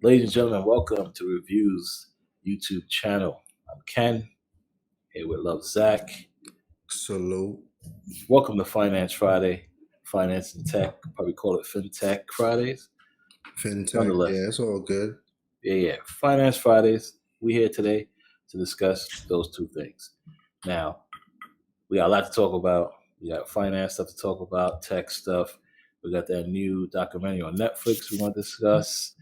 Ladies and gentlemen, welcome to REVUZ YouTube channel. I'm Ken, here with Love Zach. Salute. Welcome to Finance Friday, Finance and Tech. Probably call it Fintech Fridays. Fintech. Nonetheless, Yeah, it's all good. yeah. Finance Fridays. We here today to discuss those two things. Now, we got a lot to talk about. We got finance stuff to talk about, tech stuff. We got that new documentary on Netflix we want to discuss.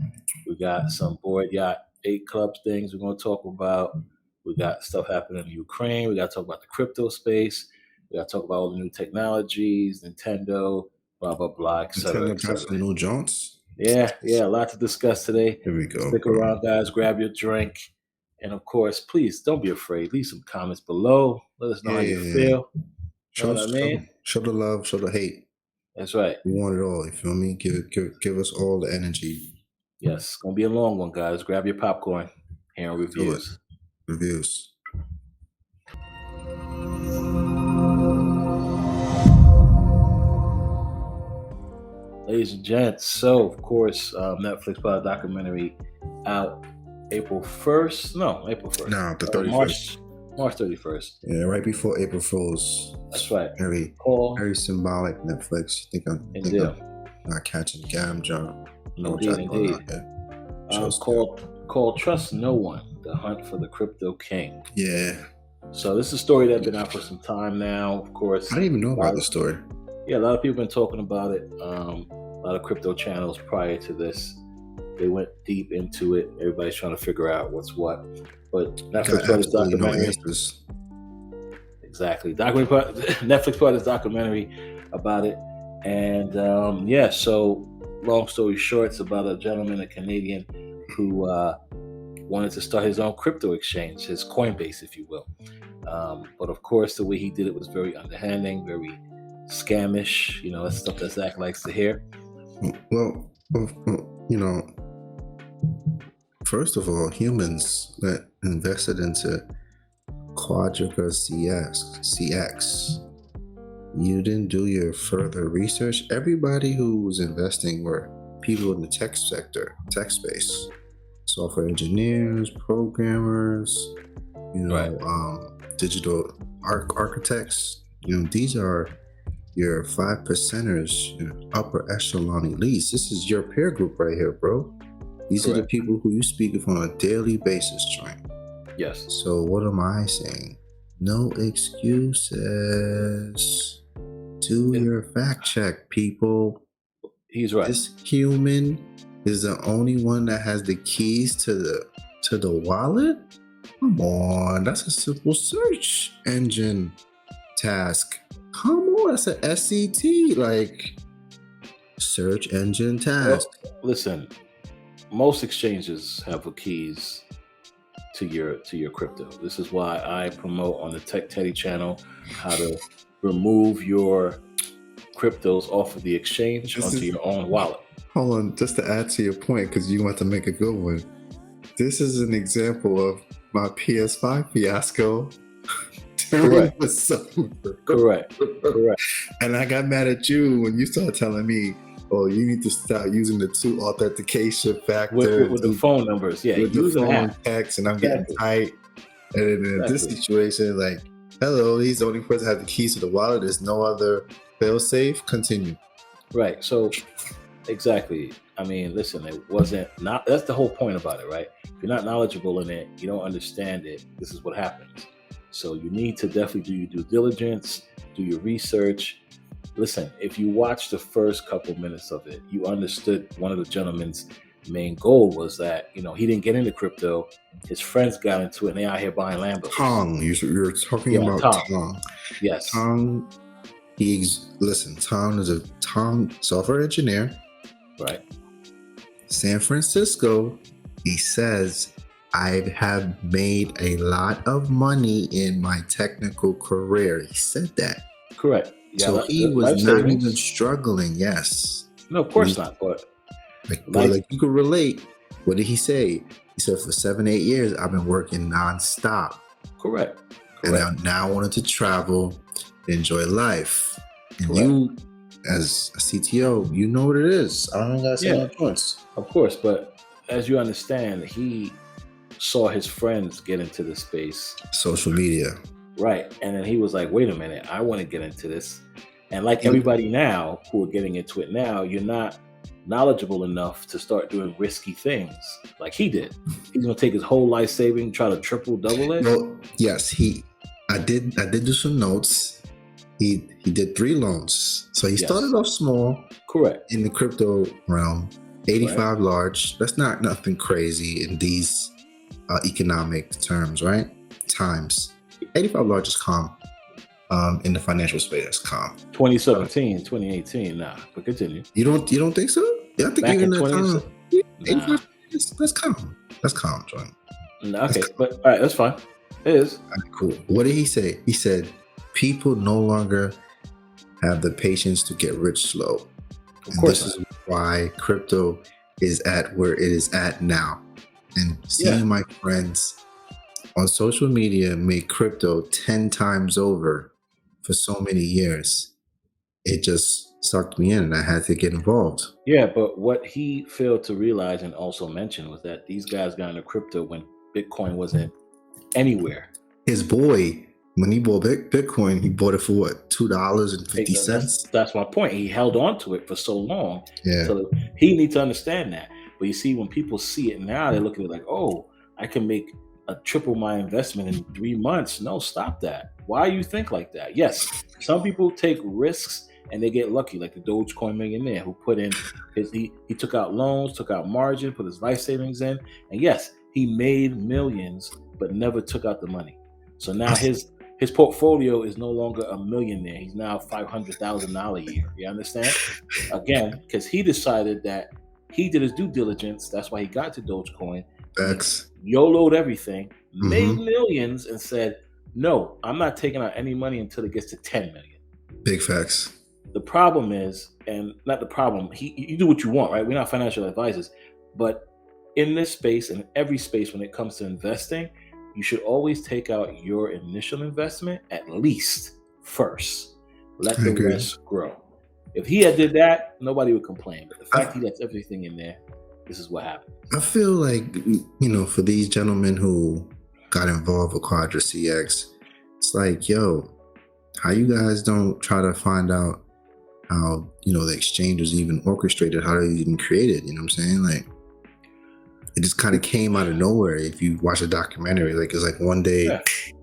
We got some Board Yacht 8 Club things we're going to talk about. We got stuff happening in Ukraine. We got to talk about the crypto space. We got to talk about all the new technologies, Nintendo, blah, blah, blah, et cetera, et Nintendo got cetera. some new joints. Yeah, a lot to discuss today. Here we go. Stick around, guys. Grab your drink. And of course, please don't be afraid. Leave some comments below. Let us know how you feel. Show, Know what I mean? show the love, show the hate. That's right. We want it all. You feel me? Give us all the energy. Yes, it's gonna be a long one, guys. Grab your popcorn. Here on REVUZ. REVUZ. Ladies and gents, so of course, Netflix put a documentary out April 1st. No, April 1st. No, the 31st. March 31st. Yeah, right before April Fool's. That's right. Very symbolic. Netflix. You think I'm not catching the gam, John? Indeed. Called Trust No One: The Hunt for the Crypto King. Yeah. So this is a story that's been out for some time now. Of course, I didn't even know about the story. Yeah, a lot of people have been talking about it. A lot of crypto channels prior to this, they went deep into it. Everybody's trying to figure out what's what. But Netflix put this documentary. Exactly. Netflix put this documentary about it. And so long story short, it's about a gentleman, a Canadian, who wanted to start his own crypto exchange, his Coinbase, if you will. But of course, the way he did it was very underhanding, very scamish. You know, that's stuff that Zach likes to hear. Well, first of all, humans that invested into Quadriga CX, you didn't do your further research. Everybody who was investing were people in the tech sector, tech space, software engineers, programmers, digital architects. These are your 5%ers, your upper echelon elites. This is your peer group right here, bro. These are the people who you speak of on a daily basis, Joint. Yes. So what am I saying? No excuses. Do your fact check, people. He's right. This human is the only one that has the keys to the wallet? Come on, that's a simple search engine task. Come on, that's an SCT, like search engine task. Well, listen, most exchanges have the keys to your crypto. This is why I promote on the Tech Teddy channel how to remove your cryptos off of the exchange onto your own wallet. Hold on, just to add to your point, because you want to make a good one. This is an example of my PS5 fiasco. Correct. Correct. And I got mad at you when you started telling me, "Oh, you need to start using the 2 authentication factor with the phone numbers." Yeah, with the phone text, and I'm getting tight. And in this situation, like, hello, he's the only person that has the keys to the wallet. There's no other fail safe. Continue. Right. So, exactly. I mean, listen, that's the whole point about it, right? If you're not knowledgeable in it, you don't understand it. This is what happens. So you need to definitely do your due diligence, do your research. Listen, if you watch the first couple minutes of it, you understood one of the gentleman's main goal was that, he didn't get into crypto. His friends got into it, and they out here buying Lambos. Tong, you're talking about Tong. Yes. Tong, Tong is a software engineer. Right. San Francisco, he says, I have made a lot of money in my technical career. He said that. Correct. Yeah, so he was not even struggling. Yes. No, of course not. But like you could relate. What did he say? He said, for 7-8 years, I've been working nonstop. Correct. And now I wanted to travel, enjoy life. And you, as a CTO, you know what it is. I don't got to say no points. Of course, but as you understand, he saw his friends get into this space. Social media. Right. And then he was like, wait a minute, I want to get into this. And like You- everybody now who are getting into it now, you're not knowledgeable enough to start doing risky things like he did. He's going to take his whole life saving, try to triple, double it. Well, yes, I did do some notes. He did 3 loans. So he Yes. started off small Correct. in the crypto realm. 85 large. That's not nothing crazy in these economic terms, right? Times. 85 large is calm. In the financial space, that's calm. 2017, 2018, nah. But continue. You don't think so? Yeah, I think Back even in that time. 2017, nah. That's calm. That's calm, John. Nah, okay, but all right, that's fine. It is. All right, cool. What did he say? He said people no longer have the patience to get rich slow. Of And course this is why crypto is at where it is at now. And seeing my friends on social media make crypto 10 times over for so many years, it just sucked me in and I had to get involved. Yeah, but what he failed to realize and also mention was that these guys got into crypto when Bitcoin wasn't anywhere. His boy, when he bought Bitcoin, he bought it for what, $2.50? That's my point. He held on to it for so long. Yeah. So he needs to understand that. But you see, when people see it now, they look at it like, oh, I can make a triple my investment in 3 months. No, stop that. Why you think like that? Yes, some people take risks and they get lucky, like the Dogecoin millionaire who put in he took out loans, took out margin, put his life savings in, and yes, he made millions, but never took out the money. So now his portfolio is no longer a millionaire. He's now $500,000 a year. You understand? Again, because he decided that he did his due diligence. That's why he got to Dogecoin. Facts. YOLO'd everything, made millions, and said, no, I'm not taking out any money until it gets to 10 million. Big facts. The problem is, and not the problem, you do what you want, right? We're not financial advisors. But in this space, and every space when it comes to investing, you should always take out your initial investment at least first. Let the rest grow. If he had did that, nobody would complain. But the fact he lets everything in there, this is what happened. I feel like, for these gentlemen who got involved with Quadra CX, it's like, yo, how you guys don't try to find out how, the exchange was even orchestrated, how they even created, you know what I'm saying? Like, it just kind of came out of nowhere. If you watch a documentary, like it's like one day,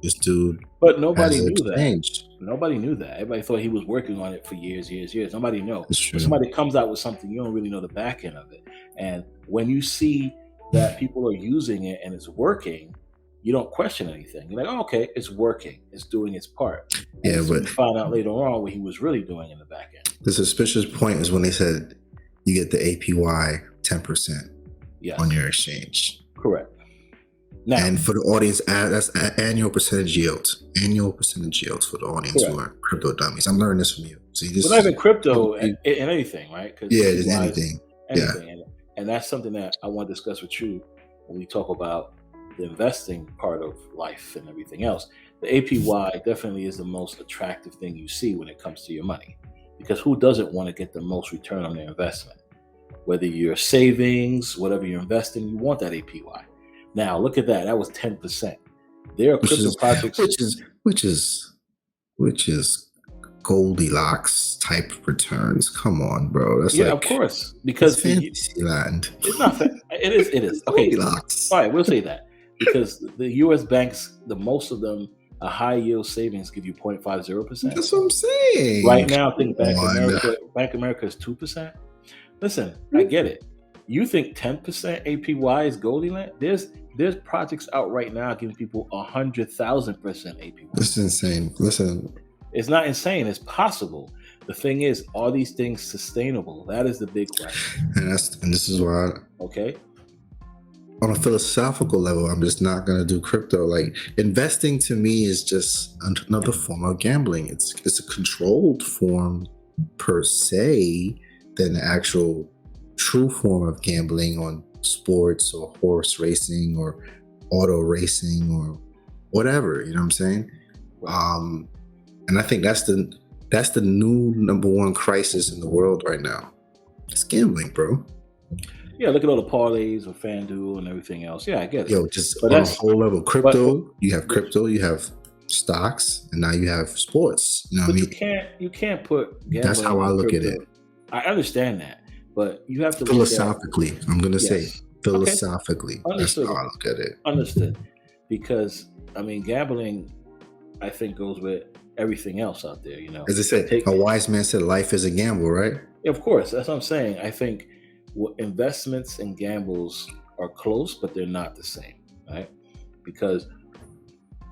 this dude. But nobody knew that. Nobody knew that. Everybody thought he was working on it for years. Nobody knows. When somebody comes out with something, you don't really know the back end of it. And when you see that people are using it and it's working, you don't question anything. You're like, oh, okay, it's working. It's doing its part. Yeah, but you find out later on what he was really doing in the back end. The suspicious point is when they said you get the APY 10% on your exchange. Correct. Now, and for the audience, that's annual percentage yield. Annual percentage yields for the audience who are crypto dummies. I'm learning this from you. See, this not even crypto and anything, right? It's anything. And that's something that I want to discuss with you when we talk about the investing part of life and everything else. The APY definitely is the most attractive thing you see when it comes to your money, because who doesn't want to get the most return on their investment? Whether you're savings, whatever you're investing, you want that APY. Now look at that. That was 10%. There are crypto projects, which is Goldilocks type returns. Come on, bro. That's of course, because fantasy land. It's not. It is. Okay. Goldilocks. All right, we'll say that because the U.S. banks, most of them, a high yield savings give you 0.50%. That's what I'm saying. Right now, I think Bank of America is 2%. Listen, I get it. You think 10% APY is Goldilocks? There's projects out right now giving people 100,000% APY. That's insane. Listen, it's not insane. It's possible. The thing is, are these things sustainable? That is the big question. And this is why. Okay. On a philosophical level, I'm just not gonna do crypto. Like, investing to me is just another form of gambling. It's a controlled form per se than the actual true form of gambling on sports or horse racing or auto racing or whatever. You know what I'm saying? And I think that's the new number one crisis in the world right now. It's gambling, bro. Yeah, look at all the parlays with FanDuel and everything else. Yeah, I get it. Yo, just But on a that's whole level, but crypto, you have stocks, and now you have sports. You know what I but mean? you can't put That's how gambling I and look at crypto. it. I understand that, but you have to look at Philosophically, I'm gonna say yes. Okay, philosophically. That's how understood. I look at it. Understood. Because I mean, gambling, I think, goes with everything else out there. As I say, Take a wise man said, "Life is a gamble," right? of course, that's what I'm saying. I think investments and gambles are close, but they're not the same, right? Because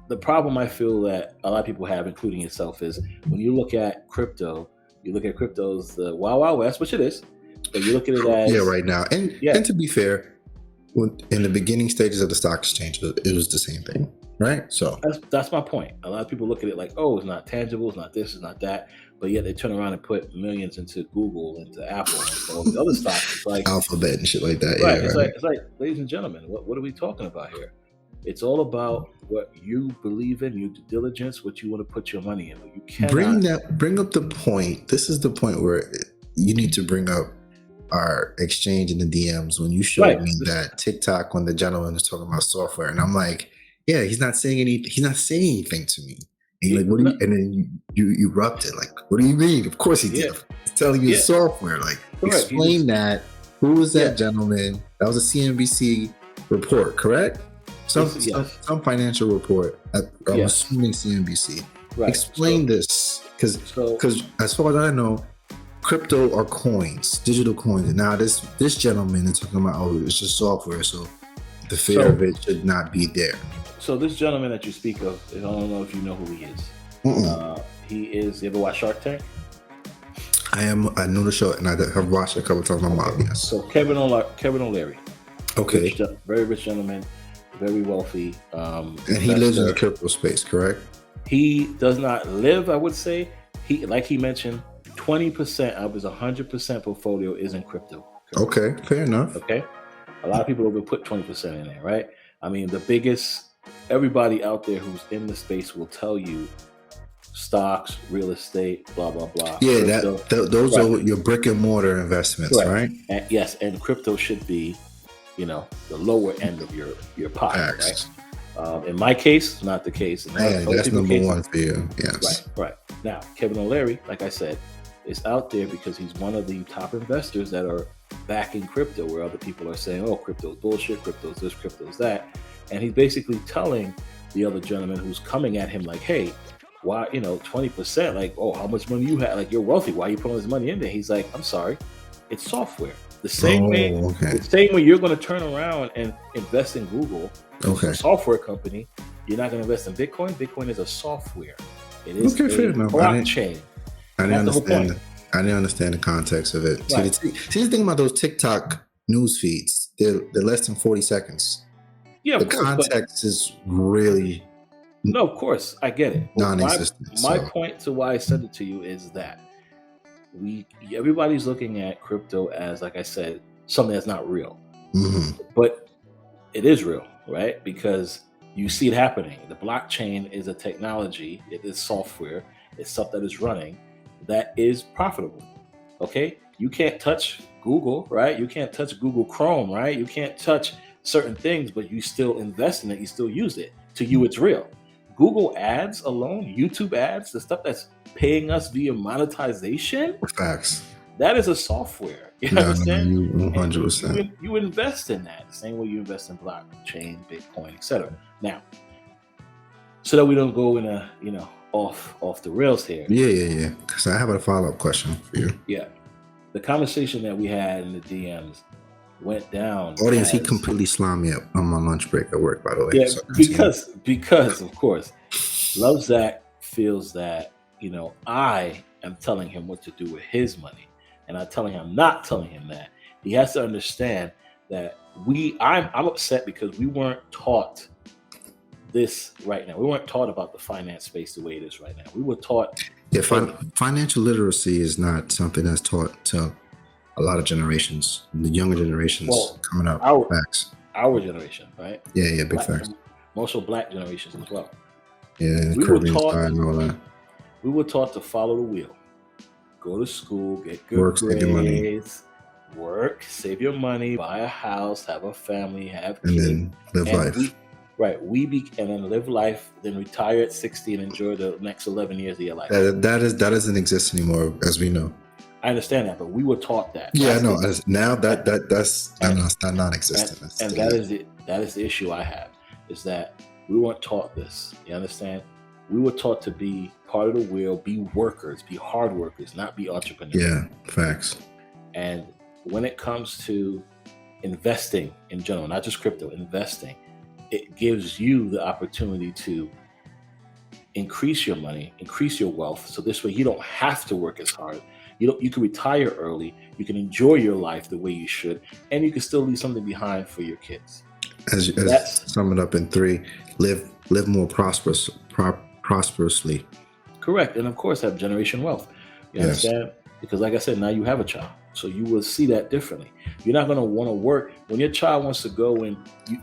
the problem I feel that a lot of people have, including yourself, is when you look at crypto, you look at crypto as the wild, wild west, which it is, but you look at it Yeah, as right now. yeah, And to be fair, in the beginning stages of the stock exchange, it was the same thing, right? So that's my point. A lot of people look at it like, oh, it's not tangible, it's not this, it's not that, but yet they turn around and put millions into Google, into Apple, into all these other stocks. It's like alphabet and shit like that. right. Yeah, It's like, ladies and gentlemen, what are we talking about here? It's all about what you believe in, your due diligence, what you want to put your money in. You cannot Bring up the point. This is the point where you need to bring up our exchange in the DMs when you showed right. me that TikTok when the gentleman was talking about software, and I'm like, yeah, he's not saying anything to me. And you're like, what do you? And then you erupted like, what do you mean? Of course he did. Yeah, He's telling you yeah, software. Like, correct. explain that. Who was that Yeah. gentleman? That was a CNBC report, correct? Some financial report. I'm Yes. assuming CNBC. Right. Explain this, because as far as I know, crypto are coins, digital coins. And now this gentleman is talking about, oh, it's just software, so the fear of it should not be there. So this gentleman that you speak of, I don't know if you know who he is. He is. You ever watch Shark Tank? I know the show, and I have watched it a couple times with my mom. Yes. So Kevin O'Leary. Okay. Very rich gentleman, very wealthy. And he lives in the crypto space, correct? He does not live, I would say. Like he mentioned, 20% of his 100% portfolio is in crypto. Okay, fair enough. Okay. A lot of people will put 20% in there, right? I mean, everybody out there who's in the space will tell you stocks, real estate, blah, blah, blah. Yeah, those are your brick and mortar investments, right? And yes, and crypto should be, the lower end of your pocket, right? In my case, not the case. That's number one for you. Yes. Right. Now, Kevin O'Leary, like I said, is out there because he's one of the top investors that are backing crypto, where other people are saying, oh, crypto's bullshit, crypto's this, crypto's that. And he's basically telling the other gentleman who's coming at him like, hey, why, 20%, like, oh, how much money you have? Like, you're wealthy. Why are you putting all this money in there? He's like, I'm sorry, it's software. The same way you're going to turn around and invest in Google, a software company, you're not going to invest in Bitcoin. Bitcoin is a software. It is a blockchain. I didn't understand the context of it. Right. See the thing about those TikTok news feeds, they're less than 40 seconds. Yeah, the context is really no. Of course, I get it. Non-existent. My point to why I sent it to you is that everybody's looking at crypto as, like I said, something that's not real, but it is real, right? Because you see it happening. The blockchain is a technology. It is software. It's stuff that is running that is profitable. Okay, you can't touch Google, right? You can't touch Google Chrome, right? You can't touch certain things, but you still invest in it. You still use it. To you, it's real. Google ads alone, YouTube ads, the stuff that's paying us via monetization. Facts. That is a software. You understand? 100%. You invest in that the same way you invest in blockchain, Bitcoin, etc. Now, so that we don't go in a off the rails here. Yeah. Because I have a follow-up question for you. Yeah, the conversation that we had in the DMs went down. Audience, he completely slammed me up on my lunch break at work, by the way. Yeah, because of course, Love Zach feels that I am telling him what to do with his money, and I'm not telling him that. He has to understand that I'm upset because we weren't taught this right now. We weren't taught about the finance space the way it is right now. We were taught. Yeah, financial literacy is not something that's taught to a lot of generations, the younger generations coming up. Our generation, right? Yeah, big facts. Most of Black generations as well. Yeah, we were taught to follow the wheel, go to school, get good grades, work, save your money, buy a house, have a family, have and kids, then live and life. and then live life, then retire at 60 and enjoy the next 11 years of your life. That doesn't exist anymore, as we know. I understand that, but we were taught that. Yeah, That's no. the, Now that's and, not non-existent. and that is the issue I have, is that we weren't taught this. You understand? We were taught to be part of the wheel, be workers, be hard workers, not be entrepreneurs. Yeah, facts. And when it comes to investing in general, not just crypto, investing, it gives you the opportunity to increase your money, increase your wealth. So this way you don't have to work as hard. You can retire early, you can enjoy your life the way you should, and you can still leave something behind for your kids. As sum it up in 3, live more prosperously. Correct. And of course have generation wealth. You Yes. understand? Because like I said, now you have a child. So you will see that differently. You're not going to want to work when your child wants to go and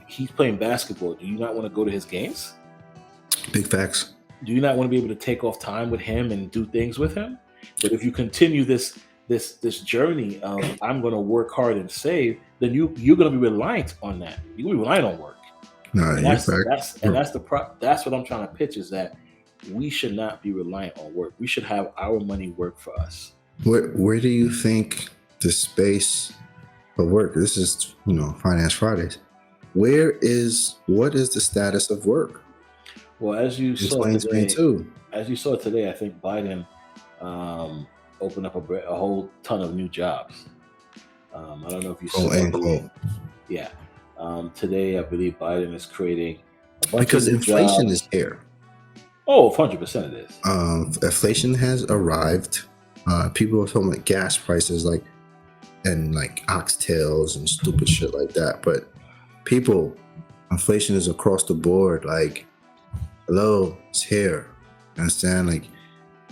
he's playing basketball. Do you not want to go to his games? Big facts. Do you not want to be able to take off time with him and do things with him? But if you continue this journey of I'm going to work hard and save, then you're going to be reliant on that. You're going to be reliant on work. No, And that's what I'm trying to pitch, is that we should not be reliant on work. We should have our money work for us. Where do you think the space of work? This is Finance Fridays. What is the status of work? Well, as you in saw today, 2022? I think Biden opened up a whole ton of new jobs. I don't know if you saw Quote. Yeah. Today, I believe Biden is creating a bunch Because of new inflation jobs. is here. Oh, 100% it is. Inflation has arrived. People are talking about gas prices and oxtails and stupid shit like that. But people, inflation is across the board. Like, hello, it's here. You understand? Like,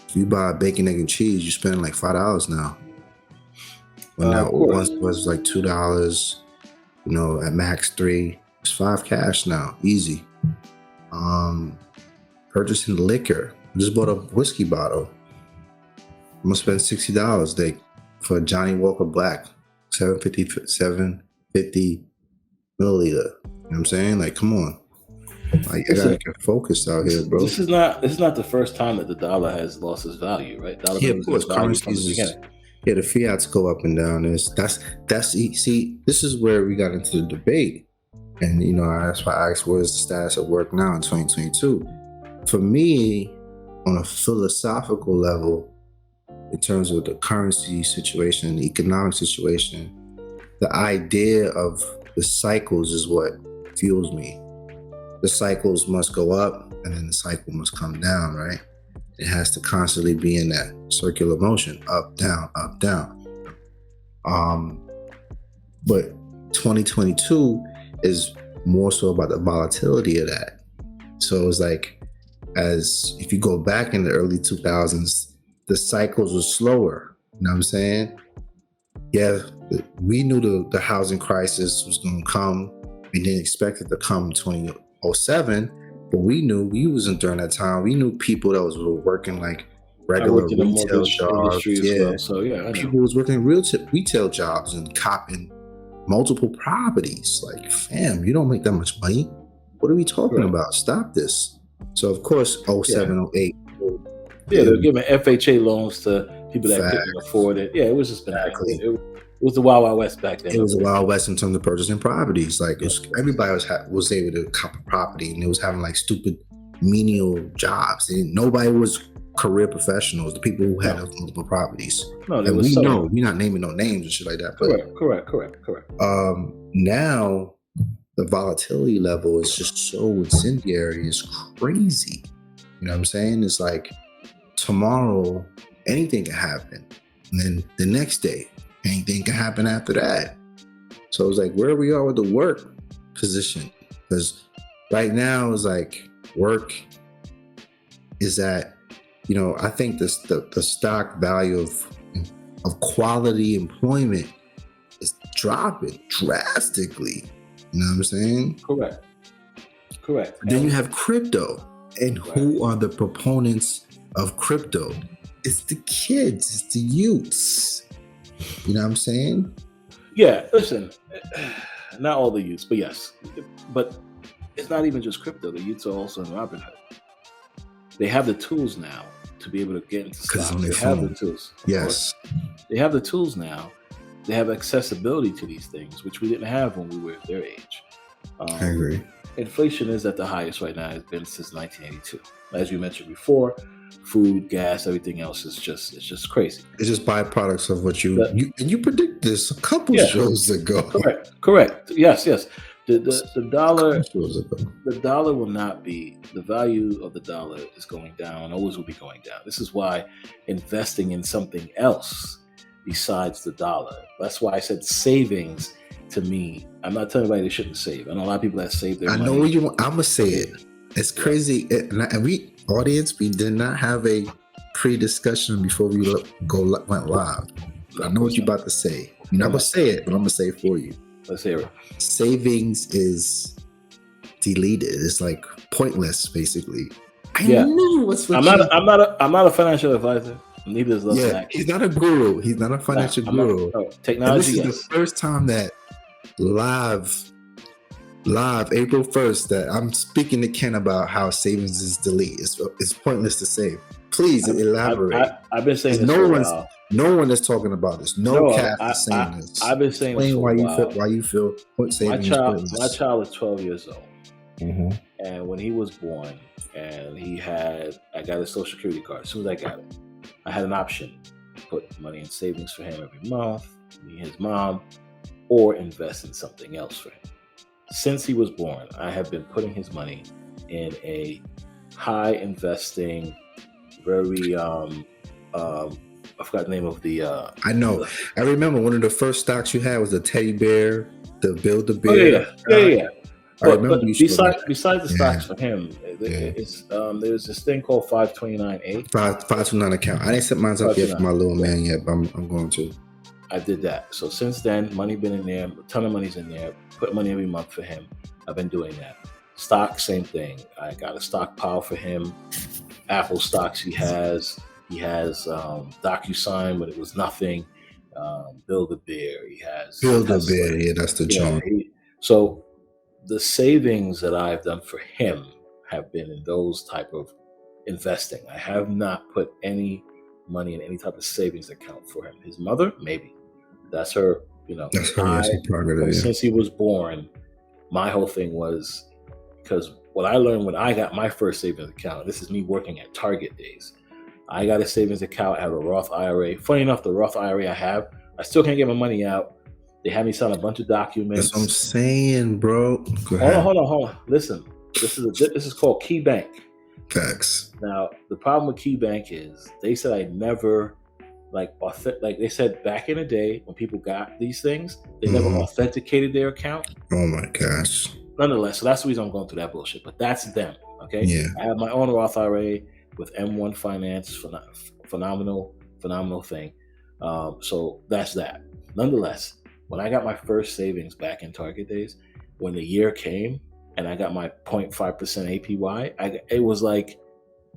if you buy bacon, egg, and cheese, you're spending like $5 now. When now once was like $2, at max $3. It's $5 cash now, easy. Purchasing liquor. I just bought a whiskey bottle. I'm gonna spend $60 for Johnny Walker Black, 750 milliliter. You know what I'm saying? Like, come on. Like, I gotta get focused out here, bro. This is not the first time that the dollar has lost its value, right? Dollar Yeah, of course. Currencies, the fiats go up and down. See, this is where we got into the debate, and that's why I asked, what is the status of work now in 2022? For me, on a philosophical level, in terms of the currency situation, the economic situation, the idea of the cycles is what fuels me. The cycles must go up, and then the cycle must come down, right? It has to constantly be in that circular motion, up, down, up, down. But 2022 is more so about the volatility of that. So it's like, as if you go back in the early 2000s, the cycles were slower. You know what I'm saying? Yeah, we knew the housing crisis was going to come. We didn't expect it to come in 2007, but we knew we wasn't during that time. We knew people that was working like regular retail jobs. Yeah, so yeah, people was working retail jobs and copping multiple properties. Like, fam, you don't make that much money. What are we talking about? Stop this. So of course, 07, 08. Yeah, they're giving FHA loans to people that couldn't afford it. Yeah, it was just bananas. It was the Wild Wild West back then. It was the Wild West in terms of purchasing properties. Like, everybody was able to cop a property, and it was having like stupid menial jobs. And nobody was career professionals. The people who had multiple properties. No, and we know we're not naming no names and shit like that. But correct. Now the volatility level is just so incendiary. It's crazy. You know what I'm saying? It's like, tomorrow anything can happen, and then the next day anything can happen after that. So it's like, where we are with the work position, because right now it's like work is at, I think the stock value of quality employment is dropping drastically. You know what I'm saying? Correct. Then you have crypto, and who are the proponents of crypto? It's the kids, it's the youths. You know what I'm saying? Yeah, listen, not all the youths, but yes, but it's not even just crypto. The youths are also in Robinhood. They have the tools now to be able to get into Because it's on stocks. their They have the phone. tools, of Yes, course. They have the tools now. They have accessibility to these things, which we didn't have when we were their age. I agree. Inflation is at the highest right now. It's been since 1982. As you mentioned before, food, gas, everything else is just crazy. It's just byproducts of what But you predict this a couple yeah, shows ago. correct. Yes. The dollar Couple shows ago. the dollar will not be, the value of the dollar is going down, always will be going down. This is why investing in something else besides the dollar. That's why I said savings. To me, I'm not telling anybody they shouldn't save. I know a lot of people that save their I money. know what you want. I'm gonna say it. It's crazy. And we audience, we did not have a pre-discussion before we went live. But I know what you're about to say. You're not gonna say it, but I'm gonna say it for you. Let's hear it. Savings is deleted. It's like pointless, basically. Yeah. I knew what's what I'm not a financial advisor. Neither is Love Yeah, he's not a guru. He's not a financial guru. Technology. And this is the first time that live April 1st that I'm speaking to Ken about how savings is delete. It's pointless to save. Please elaborate. I've been saying this for a while. No one is talking about this. No cat is saying this. I've been saying this for a while. Why you feel savings my child is 12 years old. Mm-hmm. And when he was born, and I got his social security card. As soon as I got it, I had an option: put money in savings for him every month, me and his mom, or invest in something else for him. Since he was born, I have been putting his money in a high investing, very I forgot the name of the. I know. I remember one of the first stocks you had was the teddy bear, the Build a Bear. Yeah. But besides the stocks for him, there's this thing called 529A. 529 account. I didn't set mine up yet for my little man yet, but I'm going to. I did that. So since then, money been in there. A ton of money's in there. Put money every month for him. I've been doing that. Stock, same thing. I got a stockpile for him. Apple stocks he has. He has DocuSign, but it was nothing. Build a Bear. He has Build a Bear. Yeah, that's the charm. So the savings that I've done for him have been in those type of investing. I have not put any money in any type of savings account for him. His mother, maybe. That's her, That's her prerogative. Since he was born, my whole thing was, because what I learned when I got my first savings account, this is me working at Target days. I got a savings account, I have a Roth IRA. Funny enough, the Roth IRA I have, I still can't get my money out. They had me sign a bunch of documents. That's what I'm saying, bro. Hold on. Listen, this is called Key Bank. Facts. Now, the problem with Key Bank is they said I never like they said back in the day when people got these things, they never authenticated their account. Oh my gosh. Nonetheless, so that's the reason I'm going through that bullshit. But that's them. Okay. Yeah. I have my own Roth IRA with M1 Finance, phenomenal thing. So that's that. Nonetheless, when I got my first savings back in Target days, when the year came and I got my 0.5% APY, it was like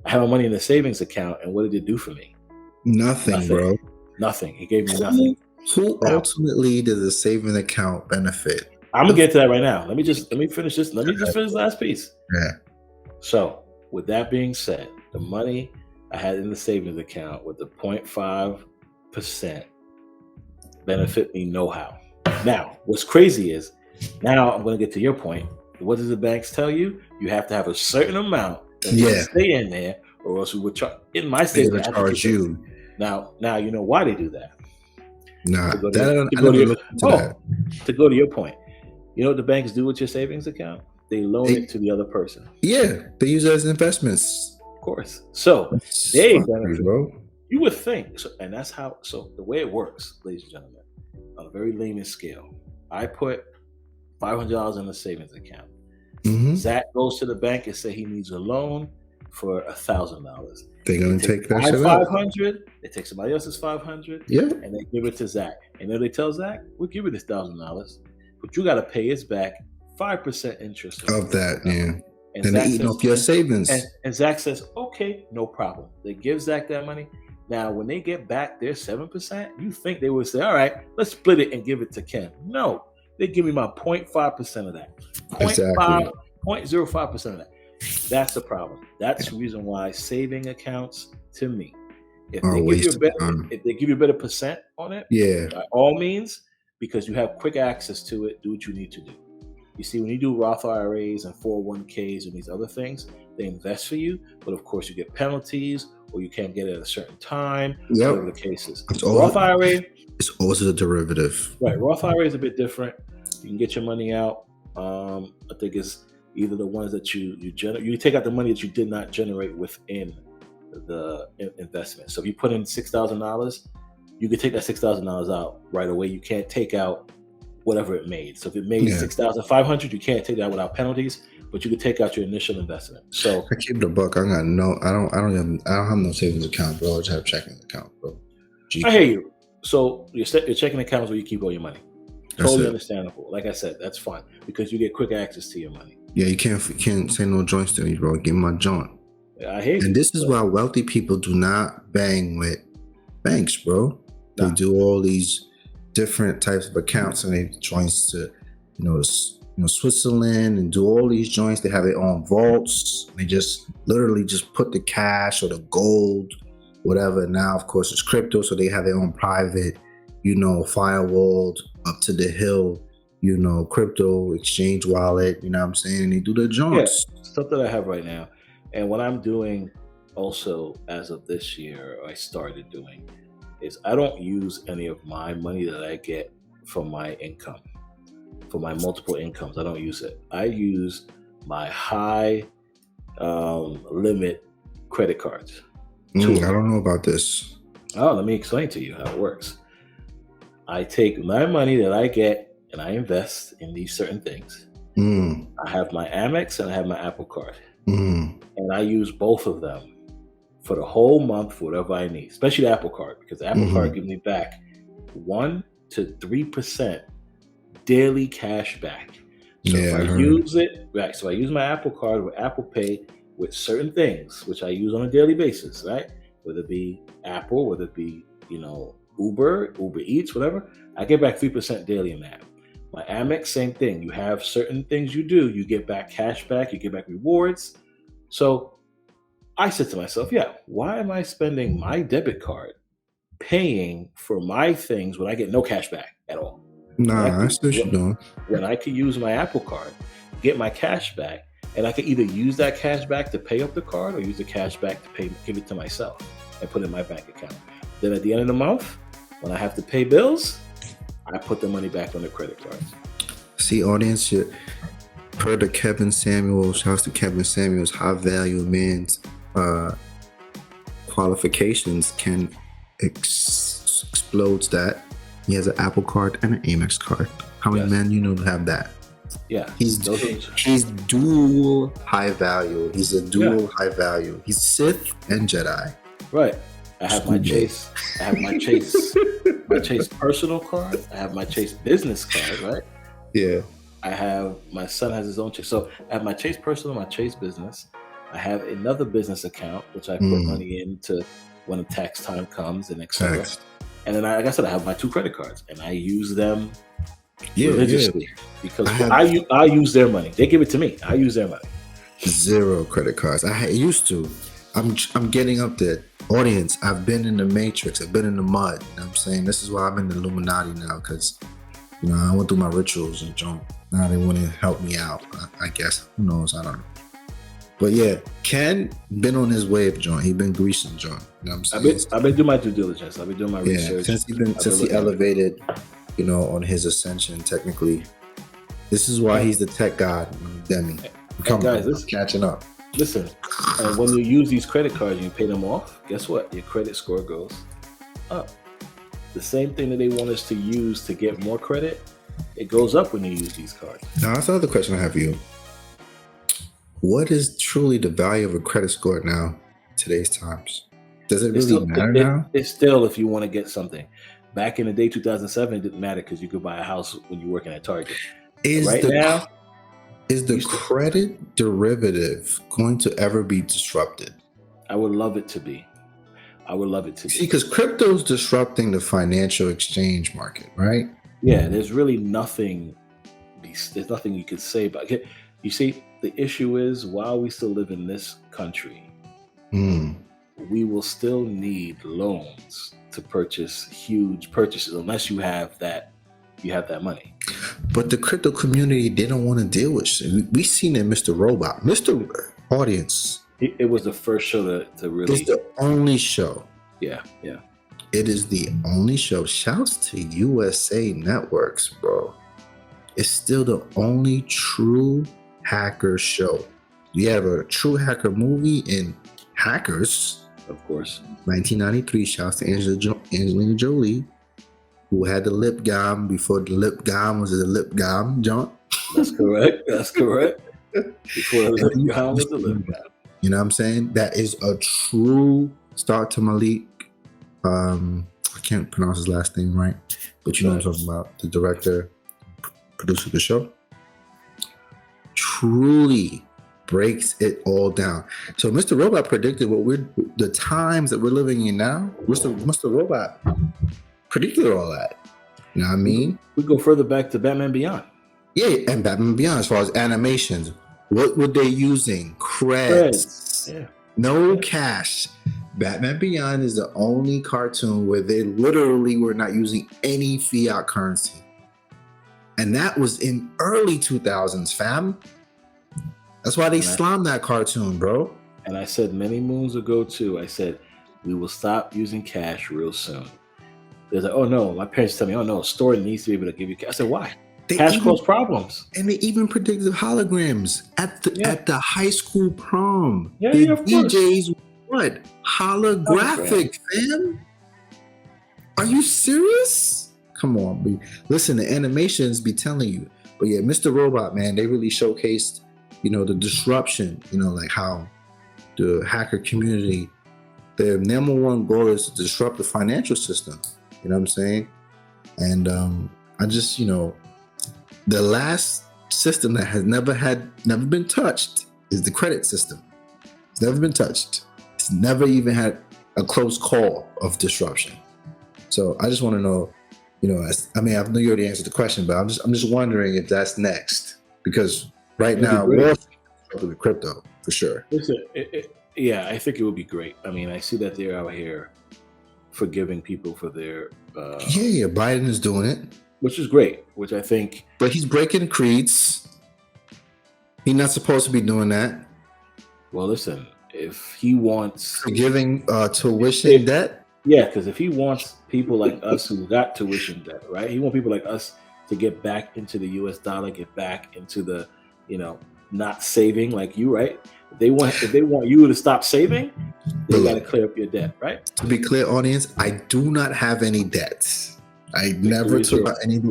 I had my money in the savings account, and what did it do for me? Nothing, bro. Nothing. It gave me nothing. Who ultimately does a saving account benefit? I'm gonna get to that right now. Let me finish this. Let me just finish the last piece. Yeah. So, with that being said, the money I had in the savings account with the 0.5% benefit me no how. Now, what's crazy is, now I'm going to get to your point. What does the banks tell you? You have to have a certain amount that stay in there, or else we would charge. In my statement, charge you. Now you know why they do that. Nah, to go to your point, you know what the banks do with your savings account? They loan it to the other person. Yeah, they use it as investments. Of course. So they benefit. Bro. You would think, and that's how. So the way it works, ladies and gentlemen, on a very layman scale, I put $500 in a savings account. Mm-hmm. Zach goes to the bank and say he needs a loan for $1,000. They're gonna take that shit $500. They take somebody else's $500. Yeah, and they give it to Zach. And then they tell Zach, "We'll give you this $1,000, but you got to pay us back 5% interest of that." Yeah, and they're eating off your savings. And Zach says, "Okay, no problem." They give Zach that money. Now, when they get back their 7%, you think they would say, all right, let's split it and give it to Ken. No, they give me my 0.5% of that. 0.5, Exactly. 0.05% of that. That's the problem. That's the reason why saving accounts, to me, if Oh, they give you a waste of better, time. if they give you a better percent on it, Yeah. by all means, because you have quick access to it, do what you need to do. You see, when you do Roth IRAs and 401ks and these other things, they invest for you, but of course you get penalties or you can't get it at a certain time, whatever the Yep. case is. It's Roth IRA, also a derivative. right? Roth IRA is a bit different. You can get your money out. I think it's either the ones that you generate. You take out the money that you did not generate within the investment. So if you put in $6,000, you can take that $6,000 out right away. You can't take out whatever it made. So if it made 6,500, you can't take that without penalties, but you can take out your initial investment. So I keep the buck. I don't have no savings account, bro. I just have a checking account, bro. I hear you. So your checking account is where you keep all your money. Totally understandable. Like I said, that's fine because you get quick access to your money. Yeah, you can't say no joints to me, bro. Give me my joint. Yeah, I hate it. And this is why wealthy people do not bang with banks, bro. They do all these different types of accounts and they joints to, Switzerland and do all these joints. They have their own vaults. They just literally just put the cash or the gold, whatever. Now, of course, it's crypto, so they have their own private, firewalled up to the hill, crypto exchange wallet. You know what I'm saying? And they do the joints. Yeah, stuff that I have right now. And what I'm doing also as of this year, I started doing, is I don't use any of my money that I get from my income, for my multiple incomes. I don't use it. I use my high limit credit cards. I don't know about this. Oh, let me explain to you how it works. I take my money that I get and I invest in these certain things. I have my Amex and I have my Apple Card. And I use both of them for the whole month for whatever I need, especially the Apple Card, because the Apple Card gives me back 1 to 3% daily cash back. So if I use it, right? So I use my Apple Card with Apple Pay with certain things, which I use on a daily basis, right? Whether it be Apple, whether it be, Uber Eats, whatever, I get back 3% daily in that. My Amex, same thing. You have certain things you do, you get back cash back, you get back rewards. So I said to myself, yeah, why am I spending my debit card paying for my things when I get no cash back at all? Nah, I see what you're doing. When I could use my Apple Card, get my cash back, and I could either use that cash back to pay up the card or use the cash back to give it to myself and put it in my bank account. Then at the end of the month, when I have to pay bills, I put the money back on the credit card. See, audience, per the Kevin Samuels, shouts to Kevin Samuels, high value man's qualifications can explodes that. He has an Apple Card and an Amex card. How many men have that? Yeah. He's dual high value. He's a dual high value. He's Sith and Jedi. Right. I have my Chase. I have my Chase. My Chase personal card. I have my Chase business card. Right. Yeah. I have, my son has his own Chase. So I have my Chase personal, my Chase business. I have another business account which I put money into when the tax time comes and etc. And then, like I said, I have my 2 credit cards and I use them religiously because I use their money. They give it to me. I use their money. 0 credit cards. I used to. I'm getting up there. Audience, I've been in the matrix. I've been in the mud. You know what I'm saying? This is why I'm in the Illuminati now because, I went through my rituals and jump. Now they want to help me out. I guess. Who knows? I don't know. But yeah, Ken been on his wave, John. He been greasing, John. You know what I'm saying? I've been doing my due diligence. I've been doing my research. Since he elevated, on his ascension. Technically, this is why he's the tech god, Demi. Guys, catching up. Listen, and when you use these credit cards and you pay them off, guess what? Your credit score goes up. The same thing that they want us to use to get more credit, it goes up when you use these cards. Now, that's another question I have for you. What is truly the value of a credit score now, today's times? Does it really matter now? It's still, if you want to get something. Back in the day, 2007, it didn't matter because you could buy a house when you're working at Target. Is the credit derivative going to ever be disrupted? I would love it to be. I would love it to See, be. because crypto's disrupting the financial exchange market, right? Yeah, there's really nothing. There's nothing you could say about it. You see, the issue is while we still live in this country, Mm. we will still need loans to purchase huge purchases unless you have that money. But the crypto community, they don't want to deal with shit. We seen it, Mr. Robot. Mr. Audience, It was the first show to it's really, the only show. yeah, yeah. It is the only show. Shouts to USA Networks, bro. It's still the only true hacker show. You have a true hacker movie in Hackers, Of course, 1993. Shouts to Angelina Jolie, who had the lip gum before the lip gum was the lip gum, John. that's correct. That's correct. Before the lip guy was the lip guy. You know what I'm saying? That is a true start to Malik. I can't pronounce his last name right, but you know what I'm talking about. The director, producer of the show. Truly breaks it all down. So Mr. Robot predicted the times that we're living in now. Mr. Robot predicted all that. You know what I mean? We go further back to Batman Beyond. Yeah, and Batman Beyond, as far as animations, what were they using? Creds. Yeah. No cash. Batman Beyond is the only cartoon where they literally were not using any fiat currency. And that was in early 2000s, fam. That's why they slammed that cartoon, bro. And I said many moons ago too, I said, we will stop using cash real soon. They're like, oh no, my parents tell me, oh no, a store needs to be able to give you cash. I said, why? Cash causes problems. And they even predicted holograms at the high school prom. Yeah, the of course. DJs, what? Holographic, fam? Are you serious? Come on, B. Listen, the animations be telling you. But yeah, Mr. Robot, man, they really showcased, the disruption, like how the hacker community, their number one goal is to disrupt the financial system. You know what I'm saying? And I just, the last system that has never been touched is the credit system. It's never been touched. It's never even had a close call of disruption. So I just want to know, I know you already answered the question, but I'm just wondering if that's next, because right now we're with crypto for sure. Listen, yeah, I think it would be great. I mean, I see that they're out here forgiving people for their yeah, Biden is doing it, which is great. Which I think, but he's breaking creeds. He's not supposed to be doing that. Well, listen, if he wants forgiving tuition debt. Yeah, because if he wants people like us who got tuition debt, right? He wants people like us to get back into the U.S. dollar, get back into the, not saving like you, right? If they want you to stop saving, they got to clear up your debt, right? To be clear, audience, I do not have any debts. I never took out any.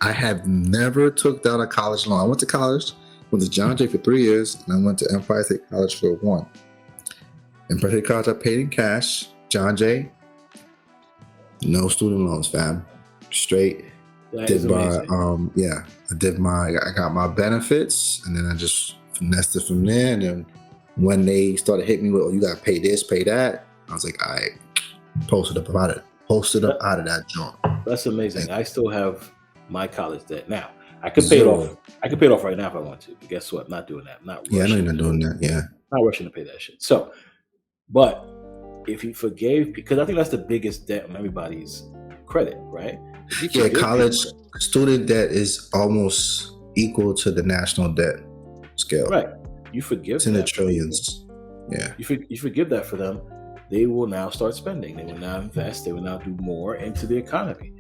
I have never took out a college loan. I went to college, went to John Jay for 3 years, and I went to Empire State College for 1. Empire State College, I paid in cash. John Jay, no student loans, fam. Straight. I got my benefits, and then I just finessed it from there. And then when they started hitting me with, oh, you got to pay this, pay that, I was like, all right, posted up out of that joint. That's amazing. I still have my college debt now. I could pay it off. I could pay it off right now if I want to. But guess what? I'm not doing that. I'm not rushing. Yeah, I know you're not doing that. Yeah, not rushing to pay that shit. So, but if he forgave, because I think that's the biggest debt on everybody's credit, right? Yeah, college student debt is almost equal to the national debt scale. Right. You forgive it's in the trillions. Yeah. You forgive that for them, they will now start spending. They will now invest. They will now do more into the economy.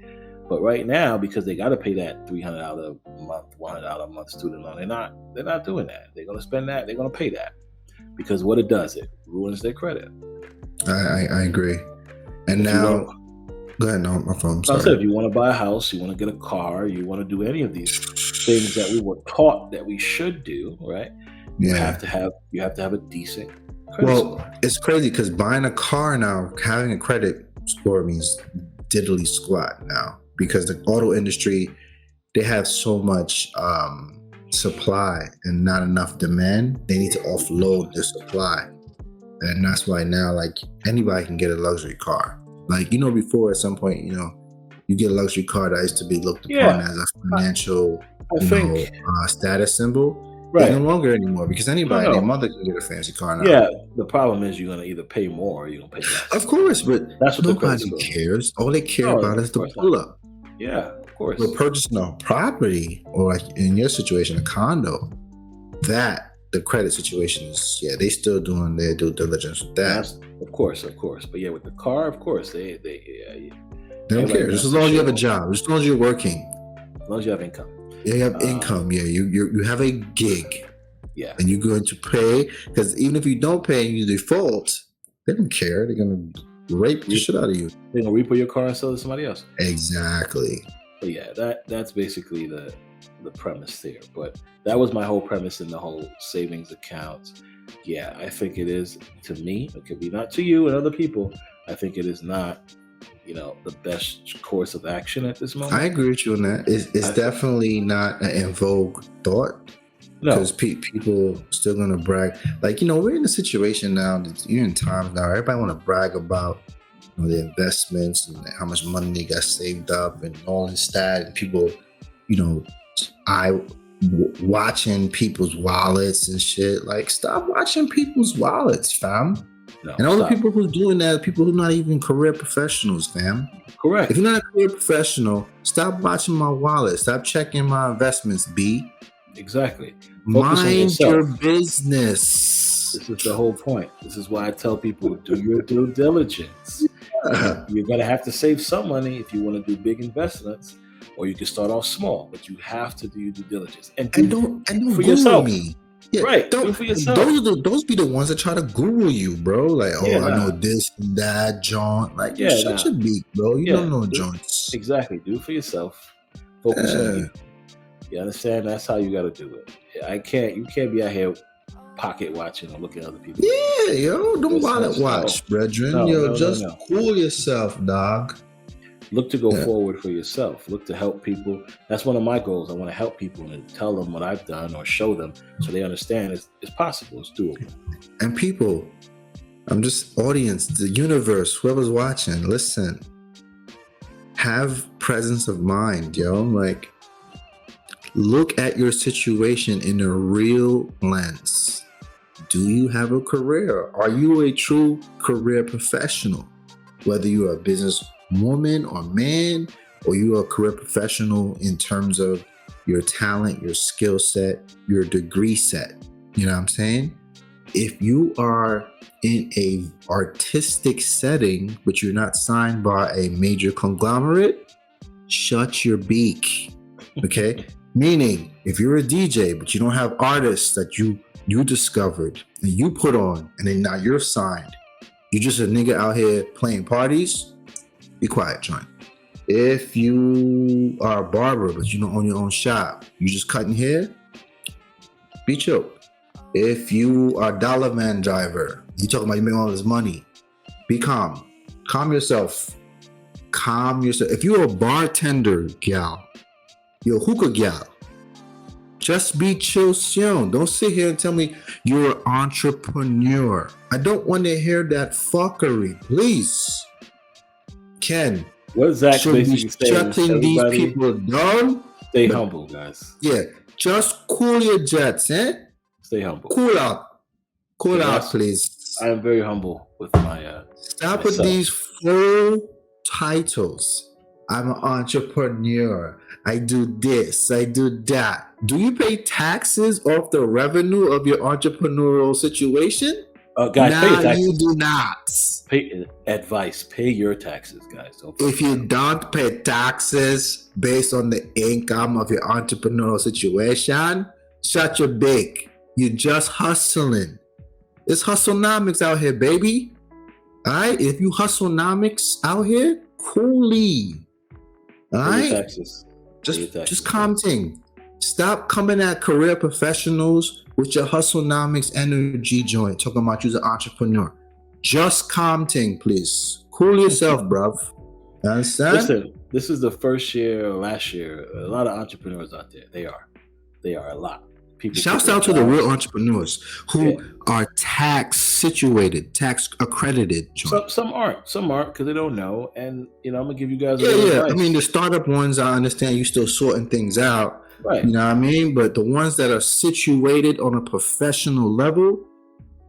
But right now, because they got to pay that $300 a month, $100 a month student loan, they're not doing that. They're going to spend that. They're going to pay that, because what it does, it ruins their credit. I agree. And now, go ahead. No, my phone. I said, if you want to buy a house, you want to get a car, you want to do any of these things that we were taught that we should do, right? You have to have a decent credit score. It's crazy because buying a car now, having a credit score means diddly squat now, because the auto industry, they have so much supply and not enough demand. They need to offload the supply. And that's why now, like, anybody can get a luxury car. Like, before at some point, you get a luxury car that used to be looked upon Yeah, as a financial, I think status symbol. It's no right. longer anymore because No, anybody and their no. mother can get a fancy car now. Yeah, the problem is you're gonna either pay more or you're gonna pay Of less. course, but That's what the credit nobody score. cares. All they care No, about of is the course not. pull up. Yeah, of But course. purchasing a property, or like in your situation, a condo, that the credit situation is, they still doing their due diligence with that. That's of course. But yeah, with the car, of course, they yeah. They don't Everybody care. Just wants as to long as you have a show, job, just as long as you're working, as long as you have income. you have income. Yeah, you have a gig, Yeah, and you're going to pay. Because even if you don't pay and you default, they don't care. They're gonna rape the shit out of you. they're gonna repo your car and sell it to somebody else. Exactly. But yeah, that's basically the premise there. But that was my whole premise in the whole savings account. Yeah, I think it is, to me. It could be not to you and other people. I think it is not, the best course of action at this moment. I agree with you on that. It's definitely not an in vogue thought. No, Because people still gonna brag. Like, we're in a situation now that you're in times now. Everybody want to brag about the investments and how much money they got saved up and all this that. And people, watching people's wallets and shit. Like, stop watching people's wallets, fam. no. And all the stop. people who's doing that are people who are not even career professionals, fam. Correct. If you're not a career professional, stop watching my wallet. Stop checking my investments, B. Exactly. Focus on Mind yourself. your business. This is the whole point. This is why I tell people, do your due diligence. You're going to have to save some money if you want to do big investments, or you can start off small, but you have to do your due diligence. And don't for Google yourself. me. Yeah, Right. Don't, Do for yourself. Those be the ones that try to Google you, bro. Like, Yeah, I know this and that joint. Like, Yeah, shut your beak, bro. You don't know do- joints. Exactly. Do it for yourself. Focus on you. You understand? That's how you got to do it. You can't be out here pocket watching or looking at other people. Yeah, yo, don't Yes, wallet yes, watch, brethren. No, Just no. cool yourself, dog. Look to go forward for yourself. Look to help people. That's one of my goals. I want to help people and tell them what I've done or show them so they understand it's possible. It's doable. And people, I'm just audience, the universe, whoever's watching, listen. Have presence of mind, yo. Like, look at your situation in a real lens. Do you have a career? Are you a true career professional? Whether you're a business woman or man, or you are a career professional in terms of your talent, your skill set, your degree set. You know what I'm saying? If you are in a artistic setting, but you're not signed by a major conglomerate, shut your beak. Okay? Meaning, if you're a DJ, but you don't have artists that you discovered and you put on, and then now you're signed, you're just a nigga out here playing parties, be quiet, John. If you are a barber, but you don't own your own shop, you just cutting hair, be chill. If you are a dollar man driver, you talking about you make all this money, be calm. Calm yourself. If you're a bartender, gal, you're a hookah gal, just be chill soon. Don't sit here and tell me you're an entrepreneur. I don't want to hear that fuckery, please. Ken, What is Zach should be basically saying? shutting these people down. Stay humble, guys. Yeah, just cool your jets, eh? Stay humble. Cool out, please. I am very humble with my. Stop with these full titles. I'm an entrepreneur. I do this. I do that. Do you pay taxes off the revenue of your entrepreneurial situation? Guys, pay your taxes. You do not. Pay your taxes, guys. If you don't pay taxes based on the income of your entrepreneurial situation, shut your beak. You're just hustling. It's hustlenomics out here, baby. All right? If you hustlenomics out here, coolly. All right? Just commenting. Stop coming at career professionals with your hustlenomics energy joint, talking about you're an entrepreneur. Just commenting, please. Cool yourself, bruv. You understand? Listen, this is the first year or last year. A lot of entrepreneurs out there. They are a lot. people. Shouts out to the real entrepreneurs who are tax situated, tax accredited. Some aren't because they don't know. And I'm gonna give you guys advice. I mean, the startup ones, I understand you still sorting things out, right? You know what I mean. But the ones that are situated on a professional level,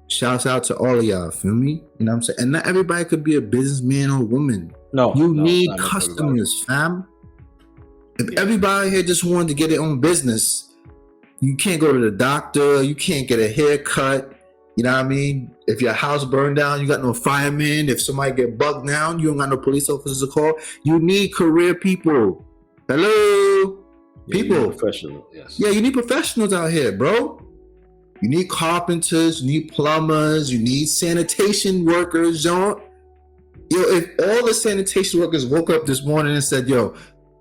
shouts out to all of y'all. Feel me? You know what I'm saying? And not everybody could be a businessman or woman. No, you need customers, fam. If everybody here just wanted to get their own business, you can't go to the doctor, you can't get a haircut, you know what I mean? If your house burned down, you got no fireman. If somebody get bugged down, you don't got no police officers to call. You need career people. Hello? People. You need professionals, yes. Yeah, you need professionals out here, bro. You need carpenters, you need plumbers, you need sanitation workers, John. Yo, if all the sanitation workers woke up this morning and said, yo,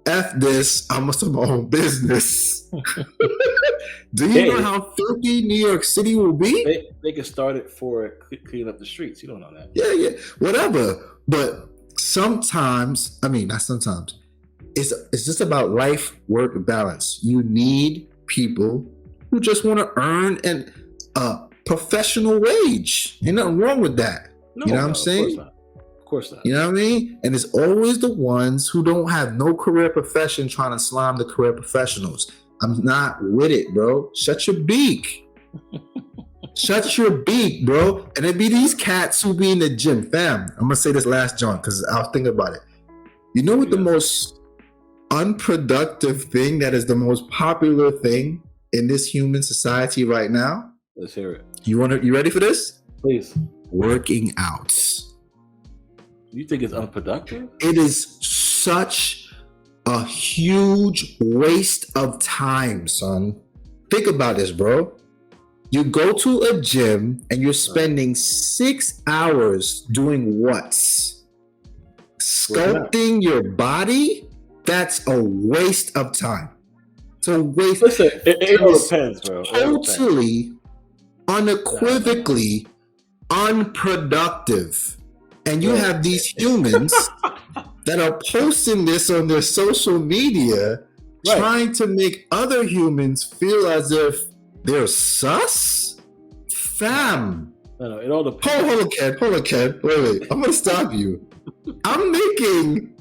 F this, I must have my own business. Do you know how filthy New York City will be? They can start it for clean up the streets. You don't know that. Yeah, whatever. But sometimes, I mean, not sometimes, it's just about life-work balance. You need people who just want to earn a professional wage. Ain't nothing wrong with that. No, you know what I'm saying? Of course not. You know what I mean? And it's always the ones who don't have no career profession trying to slime the career professionals. I'm not with it, bro. Shut your beak. Shut your beak, bro. And it be these cats who be in the gym. Fam, I'm going to say this last, John, because I was thinking about it. You know what the most unproductive thing that is the most popular thing in this human society right now? Let's hear it. You ready for this? Please. Working out. You think it's unproductive? It is such a huge waste of time, son. Think about this, bro. You go to a gym and you're spending 6 hours doing what? Sculpting your body? That's a waste of time. It's a waste. Listen, it all depends, bro. Totally, unequivocally unproductive. And you have these humans that are posting this on their social media, trying to make other humans feel as if they're sus? Fam. No, it all depends. Hold on, Ken. Wait. I'm going to stop you. I'm making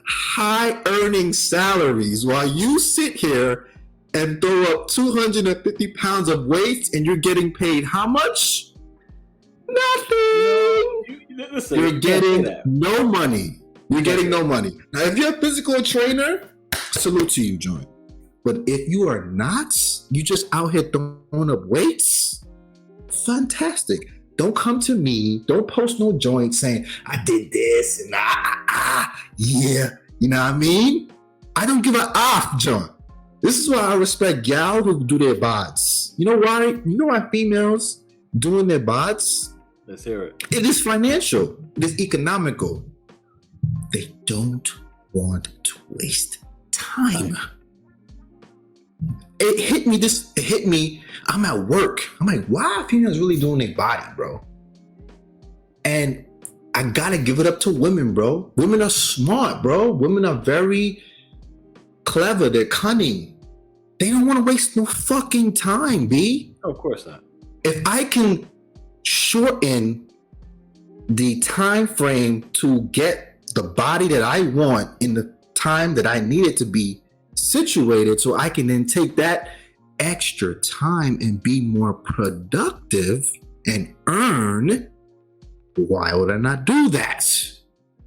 high earning salaries while you sit here and throw up 250 pounds of weights and you're getting paid how much? Nothing. Listen, you're getting no money. You're getting no money. Now, if you're a physical trainer, salute to you, John. But if you are not, you just out here throwing up weights, fantastic. Don't come to me. Don't post no joint saying, I did this and yeah. You know what I mean? I don't give a John. This is why I respect gal who do their bods. You know why? You know why females doing their bods? Let's hear it. It is financial. It is economical. They don't want to waste time. It hit me. I'm at work. I'm like, why are females really doing their body, bro? And I gotta give it up to women, bro. Women are smart, bro. Women are very clever. They're cunning. They don't want to waste no fucking time, B. Oh, of course not. If I can shorten the time frame to get the body that I want in the time that I need it to be situated, so I can then take that extra time and be more productive and earn, why would I not do that?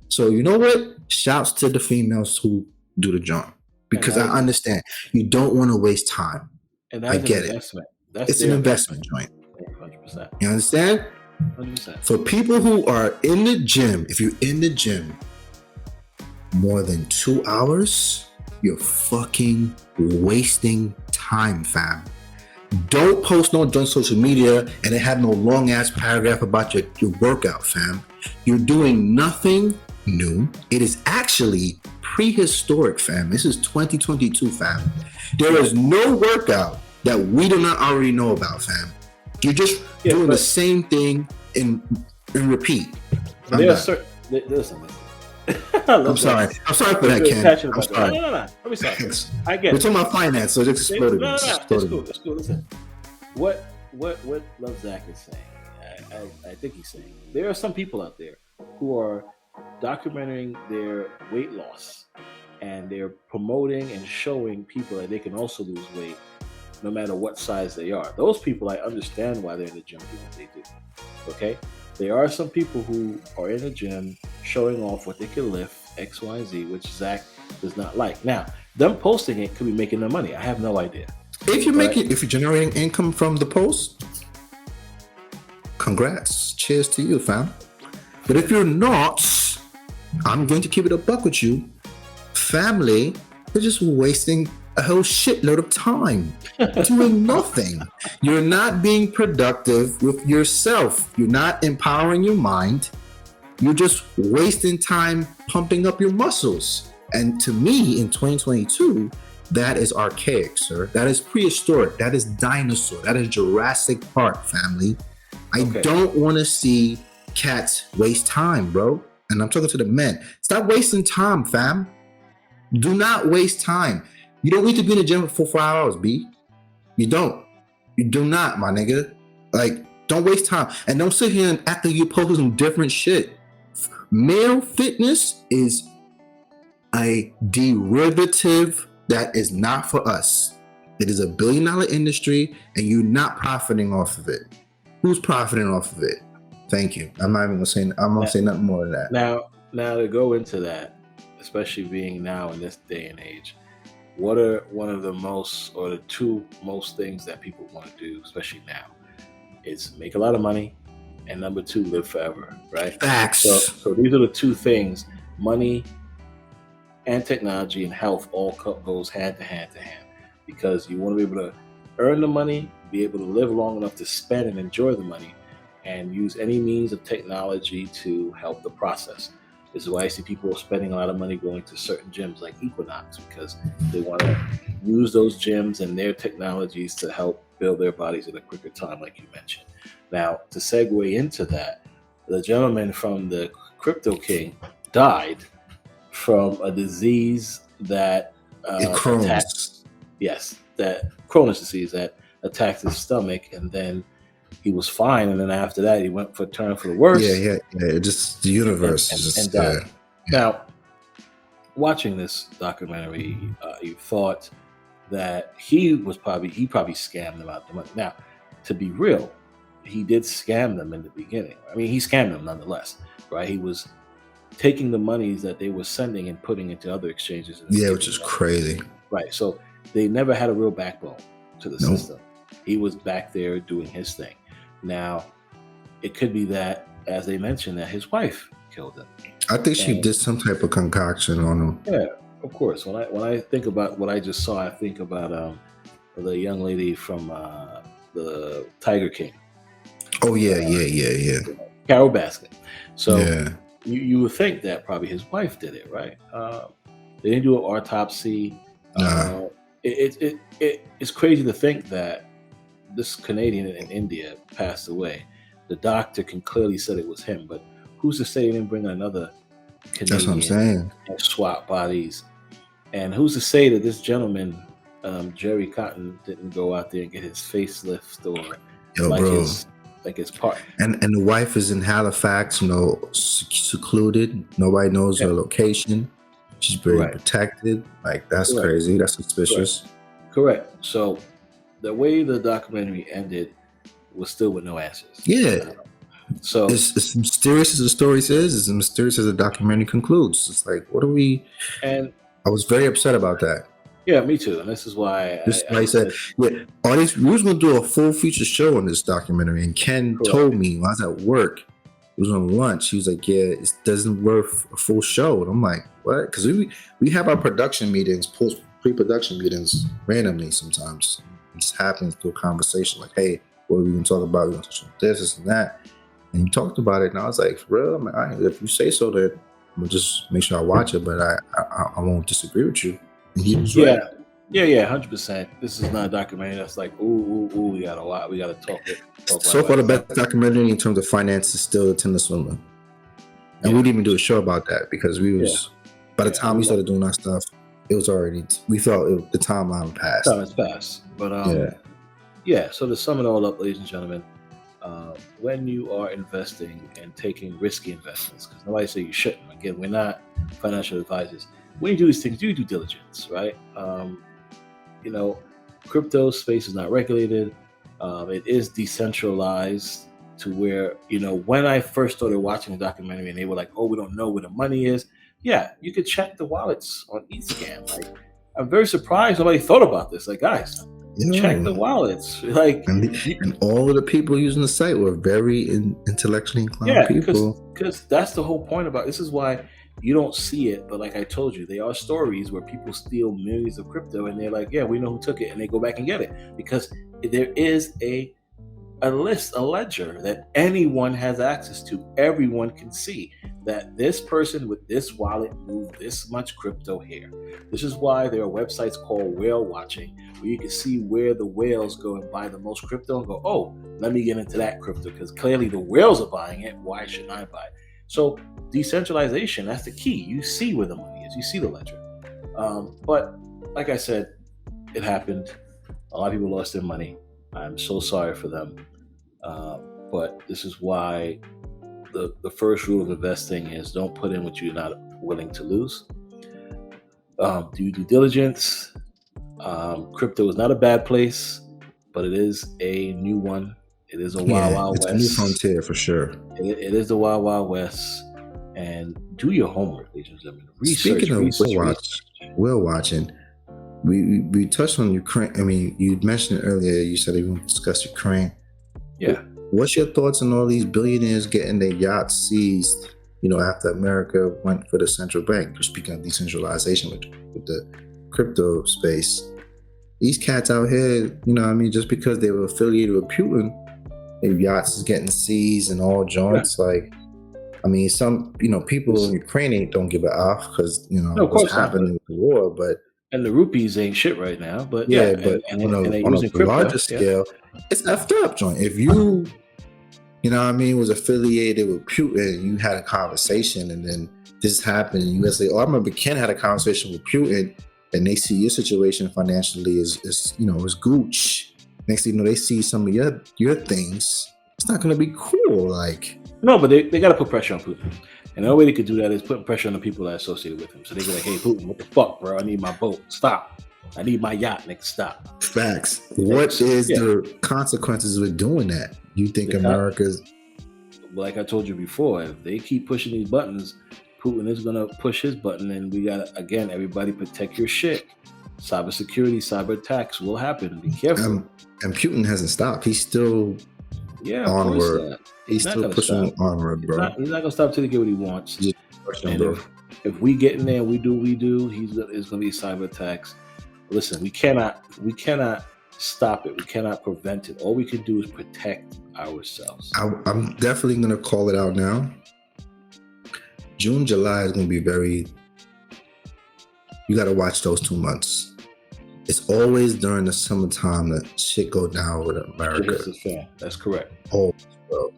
So you know what? Shouts to the females who do the job, because I understand you don't want to waste time. And I get it. It's an investment joint. 100%. You understand? 100%. For people who are in the gym, if you're in the gym more than 2 hours, you're fucking wasting time, fam. Don't post no on social media and it have no long ass paragraph about your workout, fam. You're doing nothing new. It is actually prehistoric, fam. This is 2022, fam. There is no workout that we do not already know about, fam. You're just doing the same thing in repeat. Listen. I I'm love that. sorry. I'm sorry for You're that, very Ken. passionate I'm about that. No, sorry. no, no, no. Don't be sorry. Thanks. I get We're it. talking about finance, so it just No, exploded me. no, It no. just It's exploded me. cool. It's cool. Listen, what Love Zach is saying, I think he's saying there are some people out there who are documenting their weight loss, and they're promoting and showing people that they can also lose weight no matter what size they are. Those people, I understand why they're in the gym doing what they do. Okay? There are some people who are in the gym showing off what they can lift, X, Y, Z, which Zach does not like. Now, them posting it could be making them money. I have no idea. But If you're generating income from the post, congrats. Cheers to you, fam. But if you're not, I'm going to keep it a buck with you. Family, you're just wasting a whole shitload of time doing nothing. You're not being productive with yourself. You're not empowering your mind. You're just wasting time pumping up your muscles. And to me, in 2022, that is archaic, sir. That is prehistoric. That is dinosaur. That is Jurassic Park, family. I okay. don't want to see cats waste time, bro. And I'm talking to the men. Stop wasting time, fam. Do not waste time. You don't need to be in the gym for 4 hours, B. You don't. You do not, my nigga. Like, don't waste time. And don't sit here and act like you're posting different shit. Male fitness is a derivative that is not for us. It is a $1 billion industry, and you're not profiting off of it. Who's profiting off of it? Thank you. I'm not even gonna say. I'm gonna say nothing more than that. Now to go into that, especially being now in this day and age, what are one of the most or the two most things that people want to do, especially now, is make a lot of money, and number two, live forever, right? Facts. So these are the two things: money and technology and health all goes hand to hand, because you want to be able to earn the money, be able to live long enough to spend and enjoy the money, and use any means of technology to help the process. This is why I see people spending a lot of money going to certain gyms like Equinox, because they want to use those gyms and their technologies to help build their bodies in a quicker time, like you mentioned. Now, to segue into that, the gentleman from the Crypto King died from a disease that Crohn's. That Crohn's disease that attacked his stomach, and then he was fine, and then after that he went for a turn for the worse. Yeah. Just the universe and died. Now, watching this documentary, you thought that he probably scammed them out the money. Now, to be real, he did scam them in the beginning. I mean, he scammed them nonetheless, right? He was taking the monies that they were sending and putting into other exchanges. Yeah, which is crazy. Right. So they never had a real backbone to the system. He was back there doing his thing. Now, it could be that, as they mentioned, that his wife killed him. I think she did some type of concoction on him. Yeah, of course. When I think about what I just saw, I think about the young lady from the Tiger King. Oh yeah. Carol Baskin. So yeah. you would think that probably his wife did it, right? They didn't do an autopsy. Nah. It's crazy to think that this Canadian in India passed away. The doctor can clearly said it was him, but who's to say they didn't bring another Canadian? That's what I'm saying. And swap bodies, and who's to say that this gentleman, Jerry Cotton, didn't go out there and get his facelift or his part? And the wife is in Halifax, secluded. Nobody knows her location. She's very protected. Like, that's crazy. That's suspicious. Correct. So the way the documentary ended was still with no answers. Yeah. So it's mysterious as the story says. It's as mysterious as the documentary concludes. It's like, what are we? And I was very upset about that. Yeah, me too. And this is why I said, we was going to do a full feature show on this documentary. And Ken told me when I was at work, it was on lunch. He was like, yeah, it doesn't worth a full show. And I'm like, what? Because we have our production meetings, pre-production meetings randomly sometimes. It just happens through a conversation like, hey, what are we going to talk about? We're going to talk about this and that. And he talked about it. And I was like, for real? If you say so, then I'm going to just make sure I watch it. But I won't disagree with you. And he was right. Yeah, 100%. This is not a documentary that's like, ooh, we got to watch. We got to talk it. So far, the best documentary in terms of finance is still The Tender Swimmer. And Yeah. we didn't even do a show about that because we Yeah. was by the time we started doing our stuff, it was already we felt the timeline passed. Time has passed. But Yeah. yeah. So to sum it all up, ladies and gentlemen, when you are investing and taking risky investments, because nobody say you shouldn't. Again, we're not financial advisors. When you do these things, do due diligence, right? You know, crypto space is not regulated. It is decentralized to where, when I first started watching the documentary and they were like, oh, we don't know where the money is. Yeah, you could check the wallets on eScan. Like, I'm very surprised nobody thought about this. Like, guys, check the wallets. Like, and all of the people using the site were very intellectually inclined yeah, people. because that's the whole point about this is why you don't see it. But like I told you, there are stories where people steal millions of crypto and they're like, yeah, we know who took it, and they go back and get it because there is a list, a ledger that anyone has access to. Everyone can see that this person with this wallet moved this much crypto here. This is why there are websites called whale watching, where you can see where the whales go and buy the most crypto and go, oh, let me get into that crypto because clearly the whales are buying it. Why shouldn't I buy it? So decentralization, that's the key. You see where the money is. You see the ledger. But like I said, it happened. A lot of people lost their money. I'm so sorry for them. But this is why the first rule of investing is don't put in what you're not willing to lose. Do due diligence. Crypto is not a bad place, but it is a new one. It is a wild it's west. a new frontier for sure. It is the wild west. And do your homework, ladies and gentlemen. Speaking of whale watching, we touched on Ukraine. I mean, you mentioned it earlier. You said we discussed Ukraine. Yeah. What's your thoughts on all these billionaires getting their yachts seized? After America went for the central bank. Speaking of decentralization with the crypto space, these cats out here, just because they were affiliated with Putin, their yachts is getting seized and all joints. Yeah. Like, some people in Ukraine don't give it off because what's happening with the war, but. And the rupees ain't shit right now, but on a larger scale, it's effed up, joint. If you, was affiliated with Putin, you had a conversation, and then this happened, and you say, "Oh, I remember Ken had a conversation with Putin," and they see your situation financially is gooch. Next thing you know, they see some of your things. It's not going to be cool, like. No, but they got to put pressure on Putin. And the only way they could do that is putting pressure on the people that are associated with him. So they go like, hey, Putin, what the fuck, bro? I need my boat. Stop. I need my yacht, nigga. Stop. Facts. What is the consequences with doing that? You think America's... Like I told you before, if they keep pushing these buttons, Putin is going to push his button. And we got to, again, everybody protect your shit. Cybersecurity, cyber attacks will happen. Be careful. And Putin hasn't stopped. He's still... onward. He's still pushing onward, bro. He's not gonna stop till he get what he wants. If we get in there and we do what we do, it's gonna be cyber attacks. Listen, we cannot stop it. We cannot prevent it. All we can do is protect ourselves. I'm definitely gonna call it out now. June, July is gonna be you gotta watch those 2 months. It's always during the summertime that shit go down with America. That's correct. Oh, bro.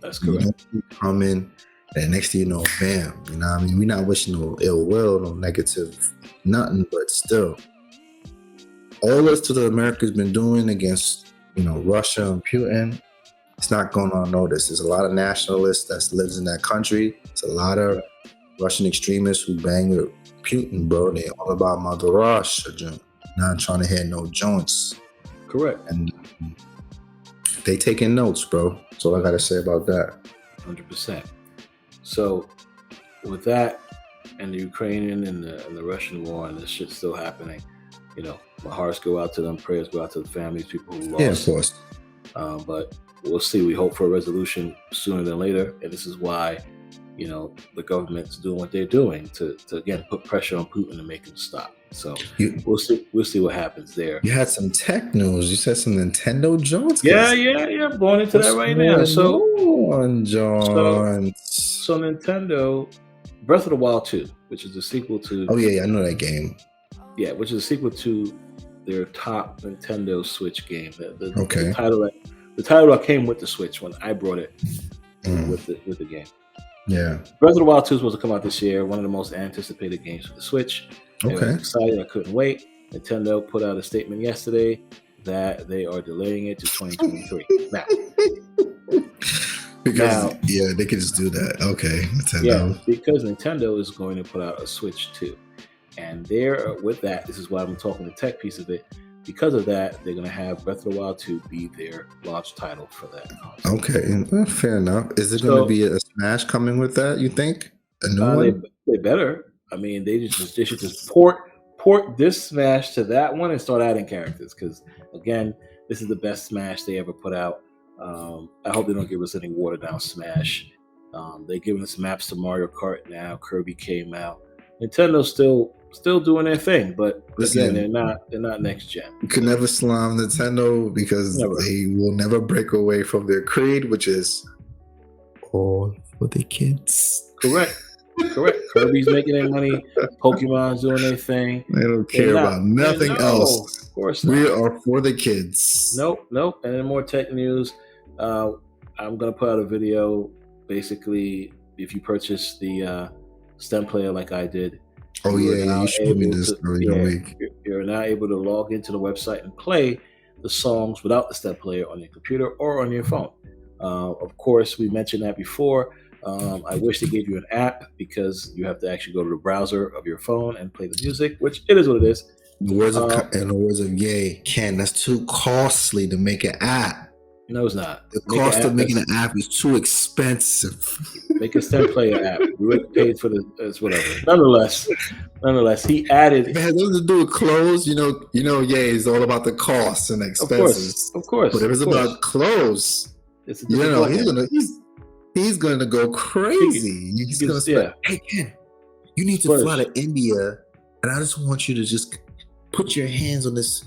That's correct. Coming, and next thing you know, bam. We're not wishing no ill will, no negative, nothing, but still. All this to the America's been doing against, Russia and Putin, it's not going unnoticed. There's a lot of nationalists that lives in that country. It's a lot of Russian extremists who bang with Putin, bro. They all about Mother Russia, not trying to hit no joints. Correct. And they taking notes, bro. That's all I got to say about that. 100%. So with that and the Ukrainian and the Russian war and this shit still happening, my hearts go out to them. Prayers go out to the families, people who lost. Yeah, of course. But we'll see. We hope for a resolution sooner than later. And this is why, the government's doing what they're doing to again, put pressure on Putin to make him stop. So we'll see what happens there. You had some tech news. You said some Nintendo Jones. Yeah. I'm going into that right now. So Nintendo, Breath of the Wild 2, which is the sequel to. Oh yeah, I know that game. Yeah, which is a sequel to their top Nintendo Switch game. Okay. The title that came with the Switch when I brought it with the game. Yeah. Breath of the Wild 2 is supposed to come out this year. One of the most anticipated games for the Switch. Okay. Everyone's excited. I couldn't wait. Nintendo put out a statement yesterday that they are delaying it to 2023. Now, Because now, they could just do that. Okay, yeah, Nintendo. because Nintendo is going to put out a Switch 2. And there, with that, this is why I'm talking the tech piece of it. Because of that, they're going to have Breath of the Wild 2 be their launch title for that console. Okay, fair enough. Is it going to So be a Smash coming with that? You think a new one? they better. I mean, they should just port this Smash to that one and start adding characters. Because again, this is the best Smash they ever put out. I hope they don't give us any watered down Smash. They're giving us maps to Mario Kart now. Kirby came out. Nintendo's still doing their thing, but Listen, again, they're not next gen. You could never slam Nintendo because Never. they will never break away from their creed, which is all for the kids. Correct. Kirby's making their money. Pokemon's doing their thing. They don't care about nothing else. Of course not. We are for the kids. Nope. And then more tech news. I'm gonna put out a video. Basically, if you purchase the stem player like I did, Oh yeah, you showed me this earlier week. You're now able to log into the website and play the songs without the step player on your computer or on your phone. Of course, we mentioned that before. I wish they gave you an app because you have to actually go to the browser of your phone and play the music, which it is what it is. In the words of Ye, Ken, that's too costly to make an app. No, it's not. The cost of making an app is too expensive. Make a stem player app. We would pay for it's whatever. Nonetheless, he added. It has nothing to do with clothes. You know, yeah, it's all about the costs and expenses. Of course. But if it's about clothes, he's gonna go crazy. He's gonna say, "Hey Ken, you need to fly to India, and I just want you to just put your hands on this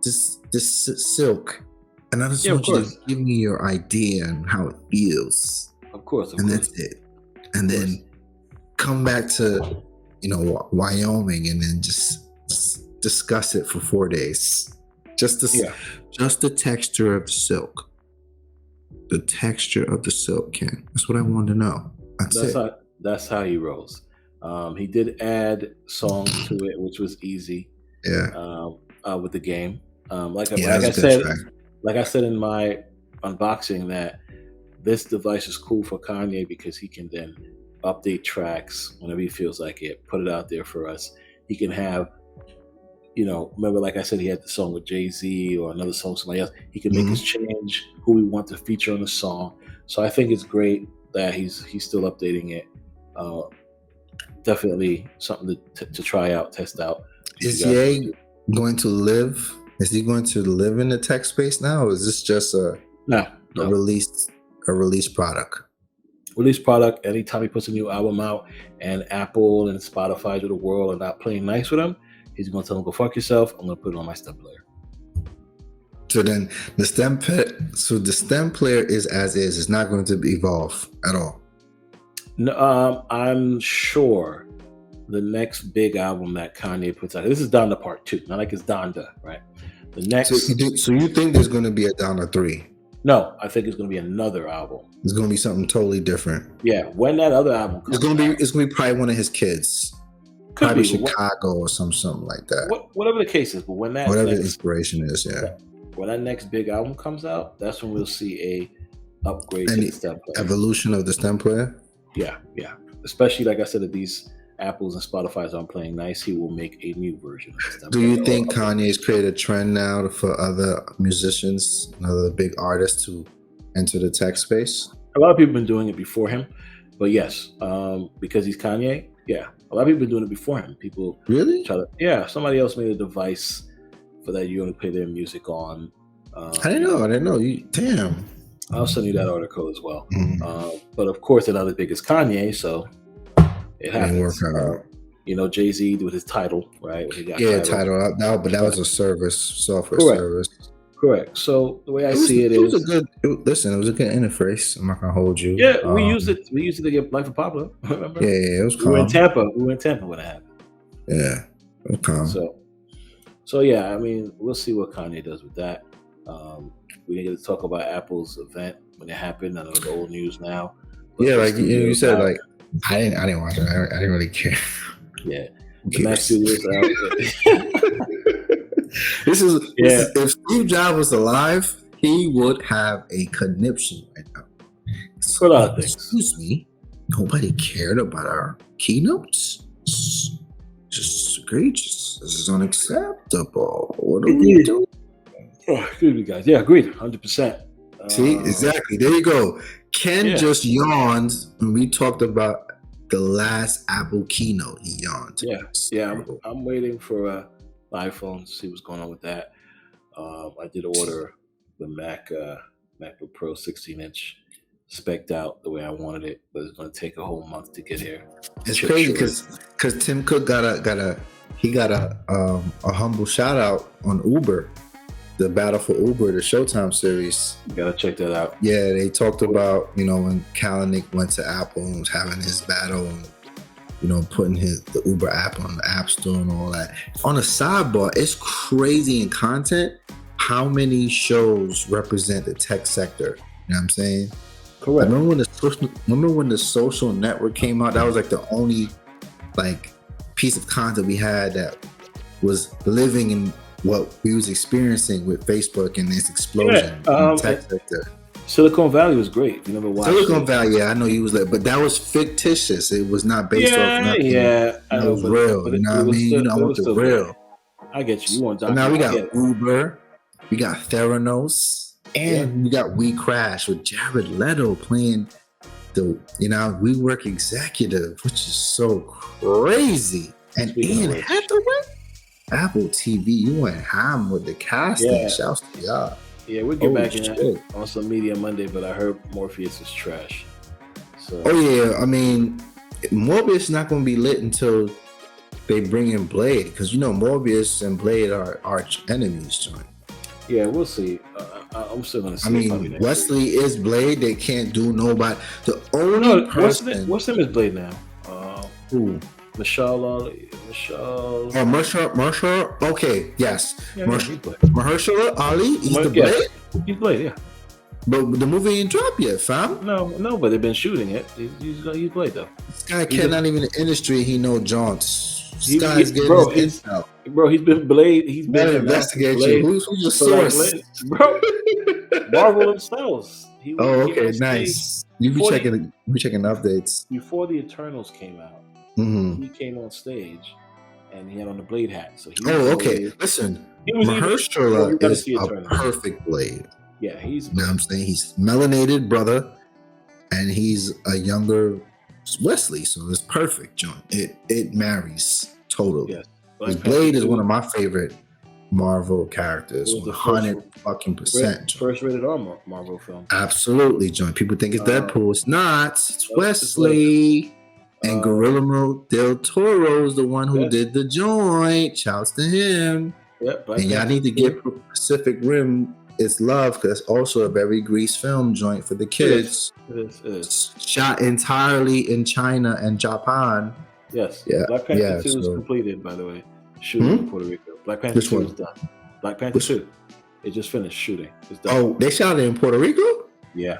silk, and I just want you to give me your idea and how it feels." Of course. And that's it. And then come back to, Wyoming and then just discuss it for 4 days. Just the texture of the silk. The texture of the silk, Ken. That's what I wanted to know. That's how he rolls. He did add songs to it, which was easy. Yeah. With the game. Like I said in my unboxing, that this device is cool for Kanye because he can then update tracks whenever he feels like it, put it out there for us. He can have, remember, like I said, he had the song with Jay-Z or another song with somebody else. He can make us change who we want to feature on the song. So I think it's great that he's still updating it. Definitely something to try out, test out. Is Ye going to live? Is he going to live in the tech space now, or is this just a release product? Release product. Anytime he puts a new album out and Apple and Spotify to the world are not playing nice with him, he's going to tell them, go fuck yourself. I'm going to put it on my stem player. So then the stem player is as is. It's not going to evolve at all. No, I'm sure the next big album that Kanye puts out, this is Donda Part 2, not like it's Donda, right? The next. So you think there's going to be a Donda 3? No, I think it's going to be another album. It's going to be something totally different. Yeah, when that other album comes it's going to be probably one of his kids. Probably Chicago or something like that. Whatever the case is, but when that whatever the inspiration is, when that next big album comes out, that's when we'll see a upgrade to the stem player. Evolution of the stem player. Yeah. Especially, like I said, if these Apples and Spotify's aren't playing nice, he will make a new version of the stem player. Do you think Kanye's created a trend now for other musicians, other big artists to enter the tech space? A lot of people have been doing it before him, but yes, because he's Kanye, yeah. A lot of people have been doing it before him. People really somebody else made a device for that you only play their music on. I didn't know. Damn. I'll send you that article as well. But of course, they're not as big as Kanye, so it happens. Work out. Jay-Z with his Tidal, right? Tidal. But that was a software service. Correct. So the way I see it is, it was a good interface. I'm not gonna hold you. Yeah, we used it. We used it to get Life of Pablo. Remember? Yeah, it was calm. We were in Tampa when it happened. Yeah, it was calm. So yeah, I mean, we'll see what Kanye does with that. We didn't get to talk about Apple's event when it happened. I know it's old news now, Yeah, the like you studio's said, out. like I didn't watch it. I didn't really care. Yeah, Who the Mac cares? Studio's out. This Yeah, is if Steve Jobs was alive, he would have a conniption right now. for a lot of things. Excuse me, nobody cared about our keynotes. Just egregious. This is unacceptable. What are we doing? Oh, excuse me, guys. Yeah, agreed, 100%. See, exactly. There you go. Ken Yeah. just yawned when we talked about the last Apple keynote. He yawned. Yeah. I'm waiting for iPhone to see what's going on with that. I did order the MacBook Pro 16-inch, spec'd out the way I wanted it, but it's going to take a whole month to get here. It's crazy because Tim Cook got a humble shout out on Uber, the Battle for Uber, the Showtime series. You gotta check that out. Yeah, they talked about when Kalanick went to Apple and was having his battle and putting the Uber app on the App Store and all that. On a sidebar, it's crazy in content how many shows represent the tech sector. You know what I'm saying? Correct. Remember when the Social Network came out? That was like the only piece of content we had that was living in what we was experiencing with Facebook and its explosion in the tech sector. Silicon Valley was great. You never watched Silicon Valley, yeah, I know you was there, but that was fictitious. It was not based off nothing. Yeah, it was real. You know what I mean? I want the real. I get you. You want so now we got Uber, we got Theranos, and we got We Crash with Jared Leto playing the WeWork executive, which is so crazy. And Anne Hathaway, Apple TV, you went ham with the casting. Yeah. Shouts to y'all. Yeah, we'll get back in that on some Media Monday, but I heard Morpheus is trash. So. Oh yeah, I mean, Morbius is not going to be lit until they bring in Blade, because Morbius and Blade are arch enemies, John. Yeah, we'll see. I'm still going to see. I mean, Wesley is Blade. They can't do nobody. The only person. What's name is Blade now? Who? Marshall. Oh, Marshall. Okay, yes. Mahershala Ali. He's the Blade. He's Blade, yeah. But the movie ain't dropped yet, fam. No, but they've been shooting it. He's Blade though. This guy not even in the industry. He know jaunts. This guy's getting his intel. Bro, he's been Blade. He's been investigate you. Who's your source, bro? Marvel themselves. Okay, nice. You be checking updates. Before the Eternals came out, he came on stage and he had on the Blade hat. So okay. Listen, Mahershala is a perfect Blade. Yeah, he's. You know what I'm saying? He's melanated brother, and he's a younger Wesley, so it's perfect, John. It marries totally. Yes. Blade is one of my favorite Marvel characters. 100%. First rated R Marvel film. Absolutely, John. People think it's Deadpool. It's not. It's Wesley. And Guillermo del Toro is the one who did the joint. Shouts to him. Yep. And y'all need to give Pacific Rim its love, because it's also a very Grease film joint for the kids. It is. Shot entirely in China and Japan. Yes. Yeah. Black Panther 2 is completed, by the way. Shooting in Puerto Rico. Black Panther 2 is done. Black Panther 2. It just finished shooting. It's done. Oh, they shot it in Puerto Rico? Yeah.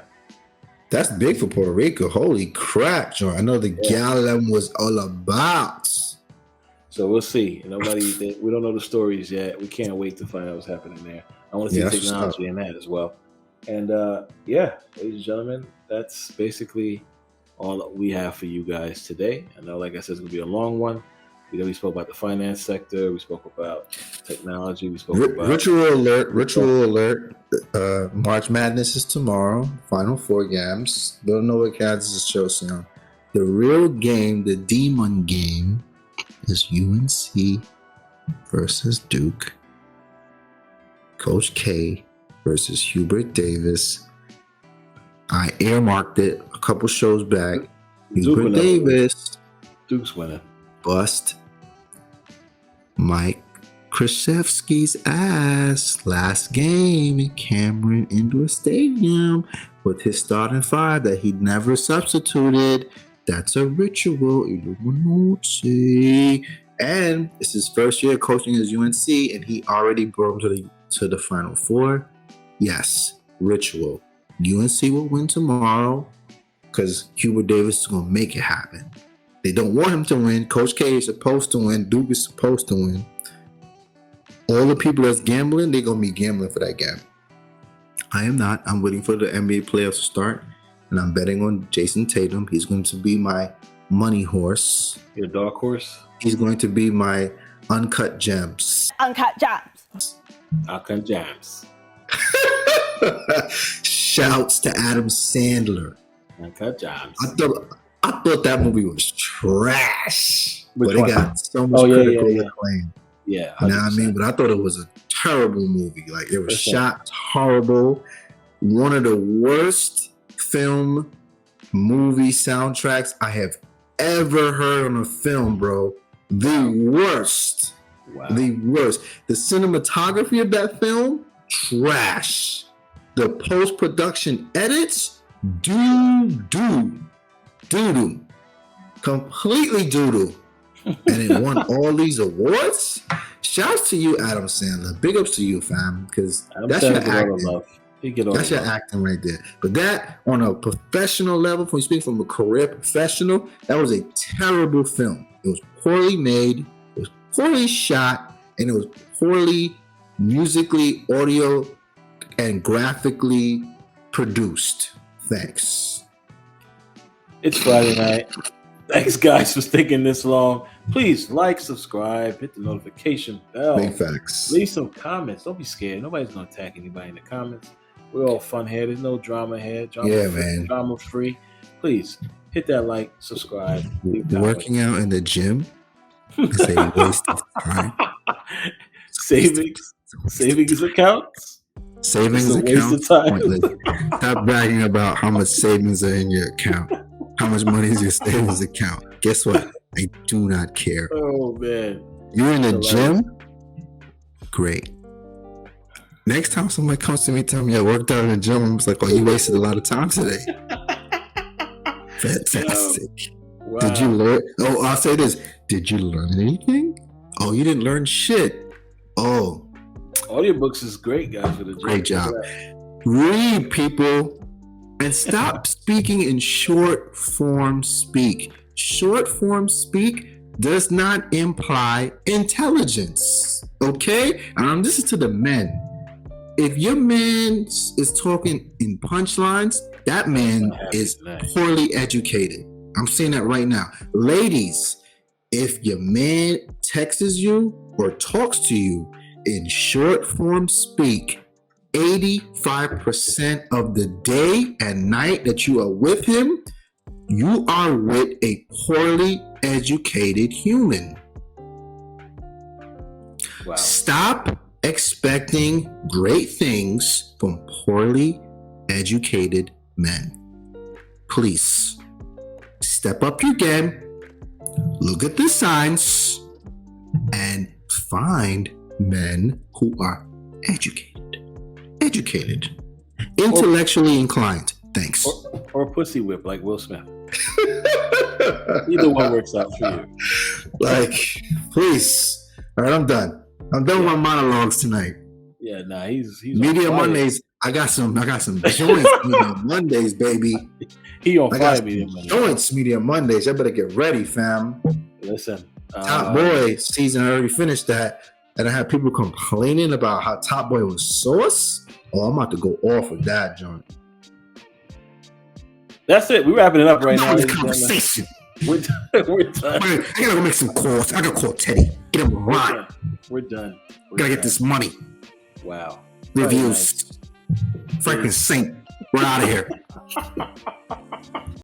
That's big for Puerto Rico. Holy crap, John. I know the Gallem was all about. So we'll see. We don't know the stories yet. We can't wait to find out what's happening there. I want to see technology in that as well. And ladies and gentlemen, that's basically all that we have for you guys today. I know, like I said, it's going to be a long one. We spoke about the finance sector. We spoke about technology. We spoke about Ritual alert. March Madness is tomorrow. Final Four games. Villanova, Kansas, Chelsea. The real game, the demon game, is UNC versus Duke. Coach K versus Hubert Davis. I earmarked it a couple shows back. Hubert Davis. Duke's winning. Bust Mike Krzyzewski's ass last game in Cameron Indoor Stadium with his starting five that he never substituted. That's a ritual. Illuminati. And it's his first year coaching as UNC, and he already brought him to the Final Four. Yes, ritual. UNC will win tomorrow. because Hubert Davis is going to make it happen. They don't want him to win. Coach K is supposed to win. Duke is supposed to win. All the people that's gambling, they're going to be gambling for that game. I am not. I'm waiting for the NBA playoffs to start, and I'm betting on Jason Tatum. He's going to be my money horse. Your dark horse? He's going to be my uncut gems. Uncut gems. Uncut gems. Shouts to Adam Sandler. Uncut gems. I thought that movie was trash. Which but it one? got so much critical acclaim. Yeah. You know what I mean? But I thought it was a terrible movie. Like, it was shot horrible. One of the worst movie soundtracks I have ever heard on a film, bro. The worst. Wow. The worst. The cinematography of that film, trash. The post-production edits, doo-doo. Completely doo-doo. And it won all these awards. Shouts to you, Adam Sandler. Big ups to you, fam, because that's your acting. That's your acting right there. But that, on a professional level, when you speak from a career professional, that was a terrible film. It was poorly made, it was poorly shot, and it was poorly musically, audio, and graphically produced. Thanks. It's Friday night. Thanks, guys, for sticking this long. Please like, subscribe, hit the notification bell. Big facts. Leave some comments. Don't be scared. Nobody's going to attack anybody in the comments. We're all fun here. There's no drama here. Drama free. Please hit that like, subscribe. Working out in the gym is a waste of time. Savings accounts. Savings accounts. Pointless. Stop bragging about how much savings are in your account. How much money is your savings account? Guess what? I do not care. Oh, man. You're in the gym? Great. Next time somebody comes to me telling me I worked out in the gym, I'm just like, oh, you wasted a lot of time today. Fantastic. Wow. Did you learn? Oh, I'll say this. Did you learn anything? Oh, you didn't learn shit. Oh. Audiobooks is great, guys, for the gym. Great job. Read, people. And stop speaking in short form speak. Short form speak does not imply intelligence. Okay? This is to the men. If your man is talking in punchlines, that man is poorly educated. I'm saying that right now. Ladies, if your man texts you or talks to you in short form speak, 85% of the day and night that you are with him, you are with a poorly educated human. Wow. Stop expecting great things from poorly educated men. Please step up your game, look at the signs, and find men who are educated, intellectually inclined. Thanks. Or pussy whip like Will Smith. Either one works out for you. Like, please. All right, I'm done. I'm done with my monologues tonight. Yeah, nah, he's Media Mondays. I got some joints. Media Mondays, baby. He on I fire. got Media Mondays. joints. Media Mondays. I better get ready, fam. Listen, Top Boy season. I already finished that, and I had people complaining about how Top Boy was sauce. Oh, I'm about to go off with that joint. That's it. We're wrapping it up right now. Conversation. We're done. I gotta go make some calls. I gotta call Teddy. Get him a ride. We're done. Gotta get this money. Wow. REVUZ. Franklin Saint. We're out of here.